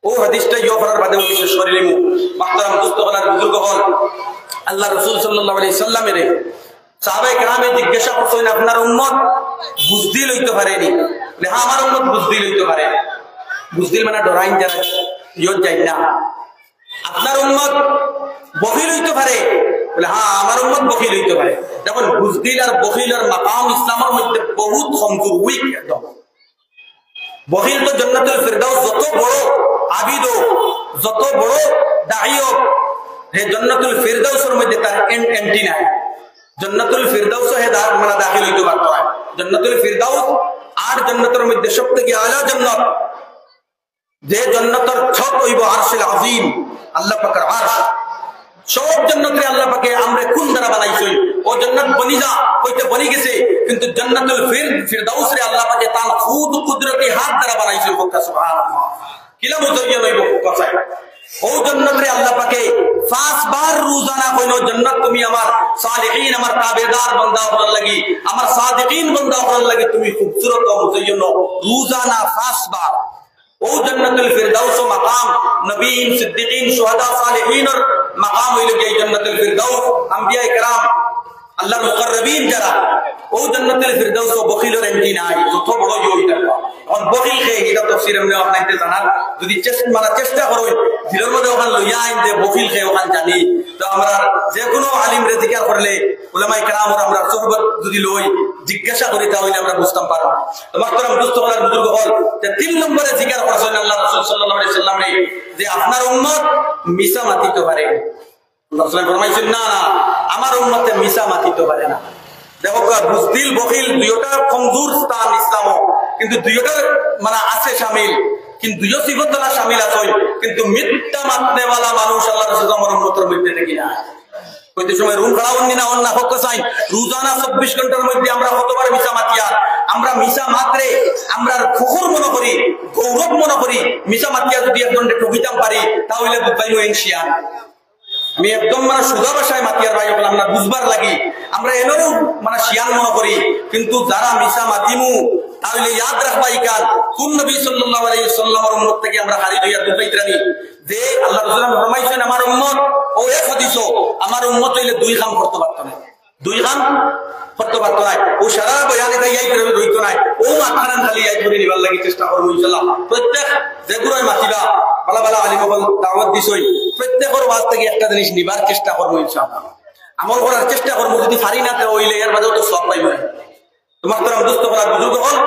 ও হাদিসটা ইয়ে করার বাদে বিশেষ করে নিমু। মুহতারাম দোস্ত হলার বুজুর্গ হল, আল্লাহ রাসূল সাল্লাল্লাহু আলাইহি ওয়াসাল্লামের সাহাবায়ে কেরামে জিজ্ঞাসা করছেন আপনার উম্মত বুজদিল হইতে পারেনি? হ্যাঁ, আমার উম্মত বুজদিল হইতে পারে। বুজদিল মানে ডরাইন যারা ইয়ত যায় না। আপনার উম্মত বখিল হইতে পারে? হ্যাঁ, আমার উম্মত বখিল হইতে পারে। দেখুন বুজদিল আর বখিলের মাকাম ইসলামের মধ্যে বহুত কমজোর, উইক একদম। বখিল তো জান্নাতুল ফিরদাউস যত বড় আবিদ হোক, যত বড় দাঈ হোক, হে জান্নাতুল ফিরদাউসের মধ্যে তার এন্ট্রি নাই। জান্নাতুল ফিরদাউস হে মানে দাখিল হইতে পারতো না। জান্নাতুল ফিরদাউস আর জান্নাতের মধ্যে সবথেকে আলা জান্নাত, যে জান্নাতের ছক হইব আরশুল আযীম, আল্লাহ পাকের আরশ। সব জান্নাতে আল্লাহ পাকে আমরা কোন দ্বারা বানাইছেন, ও জান্নাত বনি যা হইতে বনি গেছে, কিন্তু জান্নাতুল ফিরদাউস রে আল্লাহ পাকে তার খুদ কুদরতি হাত দ্বারা বানাইছেন। সুবহানাল্লাহ, কিলা মুজরিয়া লইব কথা। ও জান্নাত রে আল্লাহ পাকে 5 বার রোজানা কইনো, জান্নাত তুমি আমার সালিহিন, আমার তাবেদার বান্দা হওয়ার লাগি, আমার সাদিকিন বান্দা হওয়ার লাগি তুমি খুবসুরত ও মুজায়্যন রোজানা 5 বার। ও জান্নাতুল ফিরদাউস মাকাম নবীন, সিদ্দিকিন, শুহাদা, সালিহিনের মাকাম হইল এই জান্নাতুল ফিরদাউস। আম্বিয়ায়ে কেরাম, আল্লাহর মুকাররবিন যারা, ও জান্নাতুল ফিরদাউস বখিলের এন্ট্রি নাই। যত বড় ইটা এখন বখিল কে, এটা তাফসীর আমরা আপনাদের জানার যদি চেষ্টা করুন দিলের মধ্যে ওখান লইয়া আইন যে বখিল কে ওখান জানি, তো আমরা যে কোনো আলিম রে জিকির করলে উলামায়ে কেরাম আমরা সুহবত যদি লই জিজ্ঞাসা করি তাহলে আমরা বুঝতাম পারব। তো মুহতারাম দোস্ত হলার বুজুর্গ হল, যে 3 নম্বরে জিকির করেছেন আল্লাহ রাসূল সাল্লাল্লাহু আলাইহি ওয়াসাল্লাম যে আপনার উম্মত মিছা মাতিতে পারে। রাসূল ফরমাইছেন না না, আমার উম্মতে মিছা মাতিতে পারে না। দেখো বুজদিল বখিল দুইটা কমজোর স্থান ইসলাম, কিন্তু দুইটার মানে আছে শামিল, কিন্তু দুইও সিফত দ্বারা শামিল আছে, কিন্তু মিথ্যা মাতনেওয়ালা মানুষ আল্লাহ রাসূল আমার উম্মতের মধ্যে দেখি না। কইতে সময় রুম খাড়া অন্য না অন্য হক চাই রোজানা 24 ঘন্টার মধ্যে আমরা কতবার মিছা মাতিয়া, আমরা মিছা মাত্রে আমরা ফখর মনে করি, গৌরব মনে করি। মিছা মাতিয়া যদি একজনকে ঠকিতাম পারি তাহলে বুঝবাইও এনশিয়ান। আমি একদম মানে সুদা ভাষায় মাতিয়ার ভাই বলে আমরা বুঝবার লাগি আমরা এনেও মানে শিয়ান মনে করি, কিন্তু যারা মিছা মাতিমু তাহলে ইয়াদ রাখবা ইকাল কোন নবী সাল্লাল্লাহু আলাইহি ওয়াসাল্লামের উম্মত থেকে আমরা হারি হইয়া দুবাইতরানি যে আল্লাহ রাসূল ফরমাইছেন আমার উম্মত ও এক হাদিসও আমার উম্মত হইলে দুই কাম করতে পারত না, দুই কাম করতে পারত না। ও সারা বয়ানে তাই এই করে রইতো না, ও আখারান খালি এই করে নিবার লাগি চেষ্টা করব ইনশাআল্লাহ। প্রত্যেক যেগুলোই মাতিবা ভালো ভালো আলিম বল দাওয়াত দিছই, প্রত্যেকের ওয়াজ থেকে একটা জিনিস নিবার চেষ্টা করব ইনশাআল্লাহ, আমল করার চেষ্টা করব। যদি পারি না তো হইলে এর বাদেও তো সব পাইব না। তোমার তো দোস্ত করার বুজুর্গ হল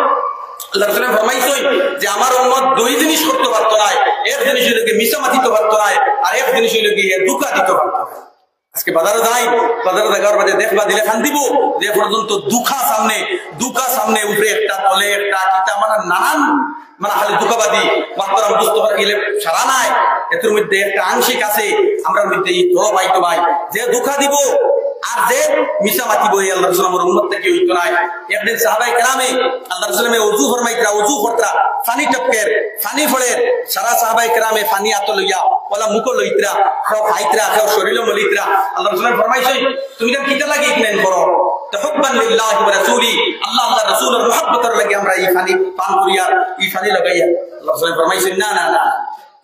আল্লাহ রাসূল ফরমাইছেন যে আমার উম্মত দুই জিনিস করতে পারত না, এক জিনিস হইল কি মিছা মাতিতে পারত না, আর এক জিনিস হইল কি ধোঁকা দিতে পারত না। আজকে বাজারে যাই, বাজারে দেখার বাদে দেখবা দিলে খান দিব যে পর্যন্ত দুঃখা সামনে উপরে একটা তলে একটা কিতা মানে নানান মানে খালি দুঃখাবাদী মাত্রাম বুঝতে পারে গেলে সারা নাই। এর মধ্যে একটা আংশিক আছে আমরা মধ্যে এই তো ভাই তো ভাই যে দুঃখা দিব আর যে মিছা মাতিব এই আল্লাহ রাসূল আমার উম্মত থেকে হইতো না। একদিন সাহাবায়ে কেরামে আল্লাহ রাসূলের ওযু ফরমাইতরা, ওযু করতরা, পানি টপকের পানি ফলের সারা সাহাবায়ে কেরামে পানি আত লইয়া ওলা মুখ লইতরা, খাও খাইতরা, খাও শরীর মলিতরা। আল্লাহ রাসূল ফরমাইছেন তুমি কেন কিটা লাগি ইকনেন করো তাহুব্বান লিল্লাহি ওয়া রাসূলি, আল্লাহ আল্লাহ রাসূলের মুহাব্বতের লাগি আমরা এই পানি পান করিয়া এই পানি লাগাইয়া। আল্লাহ রাসূল ফরমাইছেন না না না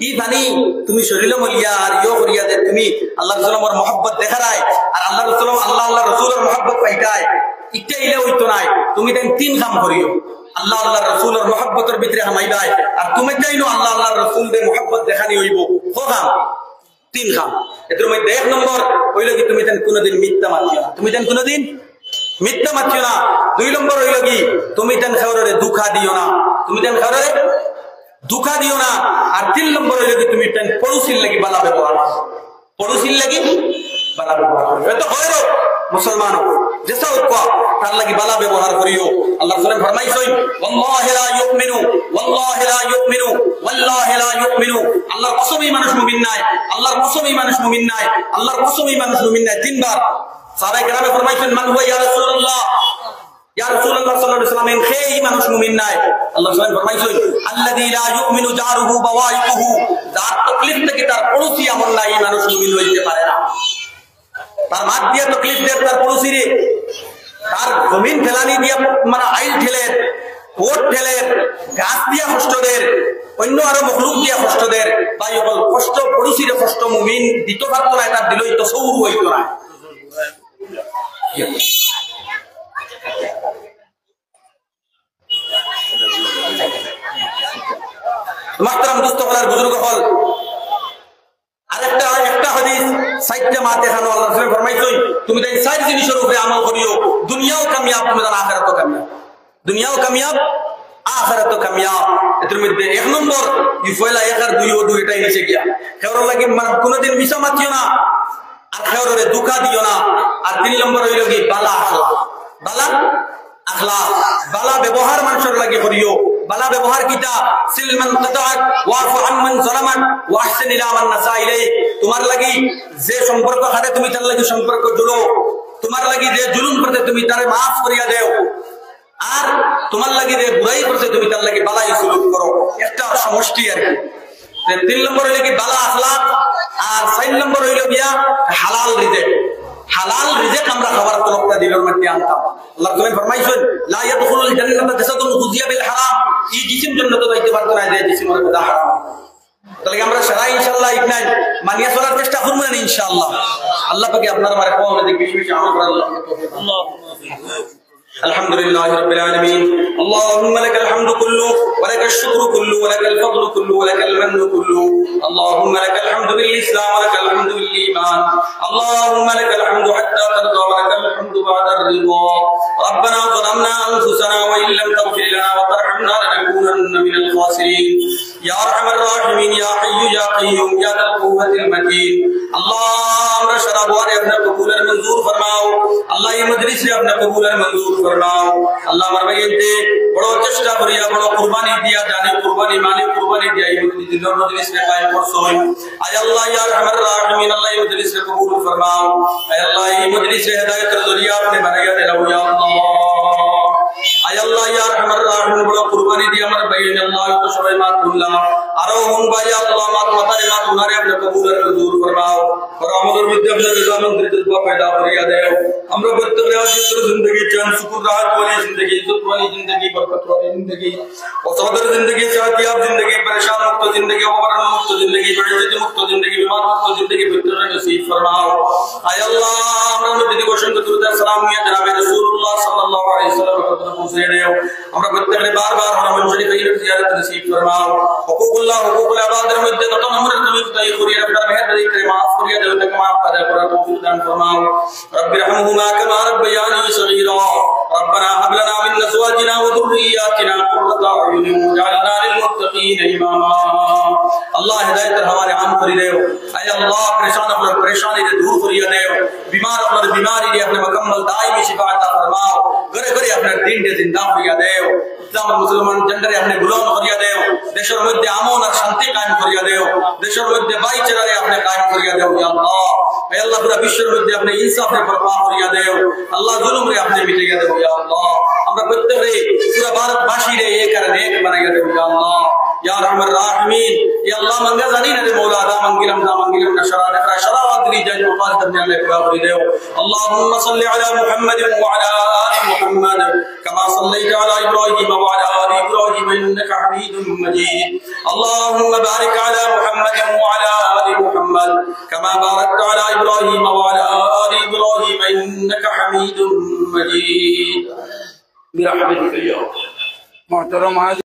ই পানি তুমি শরীর মলিয়া আর ইয়ো করিয়া যে তুমি আল্লাহ রাসূলের মুহাব্বত দেখারায় আর আল্লাহ রাসূলের মুহাব্বত পাইতায় ইটা ইলে হইতো না। তুমি দেন তিন কাম করিও, আল্লাহ আল্লাহ রাসূলের মুহাব্বতের ভিতরে হামাইবাই আর তুমি চাইনো আল্লাহ আল্লাহ রাসূলের মুহাব্বত দেখানি হইব। কাম তিন কাম, এর মধ্যে এক নম্বর হইল কি তুমি দেন কোনদিন মিথ্যা মাতিও না, তুমি দেন কোনদিন মিথ্যা মাতিও না। দুই নম্বর হইল কি তুমি দেন খাওয়ারে দুঃখা দিও না, তুমি দেন খাওয়ারে দুঃখা দিও না। আর তিন নম্বর হইল কি তুমি দেন পড়োশির লাগি বালা ব্যবহার, পড়োশির লাগি বালা ব্যবহার করবে। তো হয় মুসলমান যেসা উৎপা তার লাগি বালা ব্যবহার করিও। আল্লাহ রাসূল ফরমাইছেন ওয়াল্লাহি লা ইউমিনু ওয়াল্লাহি লা ইউমিনু ওয়াল্লাহি লা ইউমিনু, আল্লাহর কসমই মানুষ মুমিন নাই, আল্লাহর কসমই মানুষ মুমিন নাই, আল্লাহর কসমই মানুষ মুমিন নাই। তিনবার সাহাবায়ে কেরামে ফরমাইছেন মান হুয়া ইয়া রাসূলুল্লাহ, ইয়া রাসূলুল্লাহ সাল্লাল্লাহু আলাইহি ওয়াসাল্লাম এই মানুষ মুমিন নাই। আল্লাহ রাসূল ফরমাইছেন আল্লাযী লা ইউমিনু জারুহু বাওয়াইকুহু, যার তকলিফ থেকে তার পড়োশি আমল নাই এই মানুষ মুমিন হইতে পারে না। তার মাত দিয়া তকলিফ দেয় তার পড়োশিরে, তার জমিন ফেলানি দিয়া মানে আইল ঠেলের, কোট ঠেলের, গাছ দিয়া কষ্ট দের, অন্য আরো মখলুক দিয়া কষ্ট দের, তাই বল কষ্ট পড়োশিরে কষ্ট মুমিন দিতে পারতো না, তার দিলই তো সৌর হইতো না। মাহতারাম দোস্ত বলার বুজুর্গ হল আরেকটা একটা হাদিস সাইটটা মাতে খানো আল্লাহ রাসূল ফরমাইছেন তুমি তাই চার জিনিসের উপরে আমল করিও, দুনিয়াও কামিয়াব তুমি জানো আখিরাতও কামিয়াব, দুনিয়াও কামিয়াব আখিরাতও কামিয়াব। এর মধ্যে এক নম্বর ই ফয়লা এক আর দুই ও দুইটাই নিচে গিয়া খেওর লাগি মানে কোনদিন মিছা মাতিও না আর খেওরে দুঃখা দিও না। আর তিন নম্বর হইল কি বালা আখলাক, বালা আখলাক বালা ব্যবহার মানুষের লাগি করিও। বালা ব্যবহার কিতা সিলমান কাতাত ওয়াফু আম্মান যালামাত ওয়া আহসিন ইলা মান নাসা ইলাইক, তোমার লাগি যে সম্পর্ক হাতে তুমি তার লাগি সম্পর্ক জুড়ো, তোমার লাগি যে জুলুম করতে তুমি তারে মাফ করিয়া দেও, আর তোমার লাগি যে বুরাই করতে তুমি তার লাগি বালাই সুলুক করো। একটা সমষ্টি আর কি। তিন নম্বর হইল কি বালা আখলাক, আর চার নম্বর হইল গিয়া হালাল রিজিক। হালাল রিজিক আমরা খাবার তলবটা দিলের মধ্যে আনতাম। আল্লাহ তাআলা ফরমাইছেন লা ইয়াদখুলুল জান্নাতা জাসাদুন গুযিয়া বিল হারাম, এই জিসিম জান্নাতে যাইতে পারতো না যে জিসিমের মধ্যে হারাম। তাহলে আমরা সারা ইনশাআল্লাহ ইকনাই মানিয়া চলার চেষ্টা করব না ইনশাআল্লাহ। আল্লাহ পাকে আপনার আমারে কোন দিক বেশি বেশি আমল করার আল্লাহ তৌফিক। الحمد لله رب العالمين، اللهم لك الحمد كله ولك الشكر كله ولك الفضل كله ولك المن كله، اللهم لك الحمد بالإسلام ولك الحمد بالإيمان، اللهم لك الحمد حتى ترضى ولك الحمد بعد الرضا. ربنا ظلمنا أنفسنا وإن لم تغفر لنا وترحمنا لنكونن من الخاسرين. يا أرحم الراحمين يا حي يا قيوم يا ذا القوة المتين. اللهم شراب وارے اپنا قبول منظور فرماؤ، اللہ یہ مجلس سے اپنا قبول منظور فرماؤ، আল্লাহ আমার ভাইতে বড় চেষ্টা করিয়া বড় কুরবানি দিয়া জানি কুরবানি মানে কুরবানি দিয়া এই মজলিসে কায়েম করছো আয় আল্লাহ ইয়া রহমান রাহিমিন আল্লাহ এই মজলিসে কবুল ফরমাও আয় আল্লাহ এই মজলিসে হেদায়েতের জরিয়া আপনি বানাইয়া দাও ইয়া আল্লাহ আয় আল্লাহ ইয়া রহমান রাহিমিন বড় কুরবানি দিয়া আমার ভাইয়ের আল্লাহ তো সবাই মাতুল্লাহ আরো হুম ভাই আল্লাহ মাতারে মাতুনারে আপনি কবুল আর মঞ্জুর ফরমাও और আমাদের মধ্যে আপনার রিজওয়ান দিলবা पैदा করিয়া দাও আমরা প্রত্যেক রাজিত জিंदगी চান সুকুর রাহত वाली जिंदगी इज्जत वाली जिंदगी बरकत वाली जिंदगी और सौदर जिंदगी साथियाब जिंदगी परेशान मुक्त जिंदगी वबरन मुक्त जिंदगी बेइज्जत मुक्त जिंदगी बीमार मुक्त जिंदगी बेहतर नसीब फरमाओ आय अल्लाह আমরা নবী ঘোষণ করতে সালাম নিয়ে জনাবে রাসূলুল্লাহ সাল্লাল্লাহু আলাইহি ওয়াসাল্লাম পৌঁছে দেও আমরা প্রত্যেকরে বারবার হরম শরীফের জিয়ারত নসিব ফরমাও হুকুকুল্লাহ হুকুকুল ইবাদের মধ্যে যত নম্বরের নবী তাই করিয়া আপনার মেহেরবানি করে maaf করিয়া দেও তাকে maaf করে করা তৌফিক দান ফরমাও রব্বি রহমহুমা কামা রব্বায়ানি সগীরা ربنا هب لنا من ازواجنا وذرياتنا قرة اعين واجعلنا للمتقين اماما اللہ ہدایت ہمارے عام کر دیو اے اللہ پریشان اپنا پریشانی سے دور کریے دیو بیمار اپنا بیماری دی اپنے مکمل دائمی شفا عطا فرماؤ گھر گھر اپنا دین دے زندہ کریے دیو اسلام مسلمان جنڈر اپنے غلام کریے دیو দেশের মধ্যে আমন আর শান্তি কায়েম করিয়া দেও দেশের মধ্যে ভাইচারা আপনি কায়েম করিয়া দেও ইয়া আল্লাহ হে আল্লাহ পুরো বিশ্বের মধ্যে আপনি ইনসাফে বরপা করিয়া দেও আল্লাহ জুলুম রে আপনি মিটাইয়া দেও ইয়া আল্লাহ আমরা প্রত্যেকরে পুরো ভারতবাসী রে এক আর এক বানাইয়া দেও ইয়া আল্লাহ ইয়া রহমান রাহিমিন ইয়া আল্লাহ মঙ্গা জানি না রে মওলা দা মঙ্গিলাম না শরারে শরাওয়াত রি জান মুবারক আপনি আল্লাহ পুরা করে দেও আল্লাহুম্মা সাল্লি আলা মুহাম্মাদ ওয়া আলা আলি মুহাম্মাদ কামা সাল্লাইতা আলা ইব্রাহিম ওয়া আলা আলি ইব্রাহিম ইন্নাকা হামিদুম মাজিদ আল্লাহুম্মা বারিক আলা মুহাম্মাদ ওয়া আলা আলি মুহাম্মাদ কামা বারাকতা আলা ইব্রাহিম ওয়া আলা আলি ইব্রাহিম ইন্নাকা হামিদুম মাজিদ برحمتك يا محترم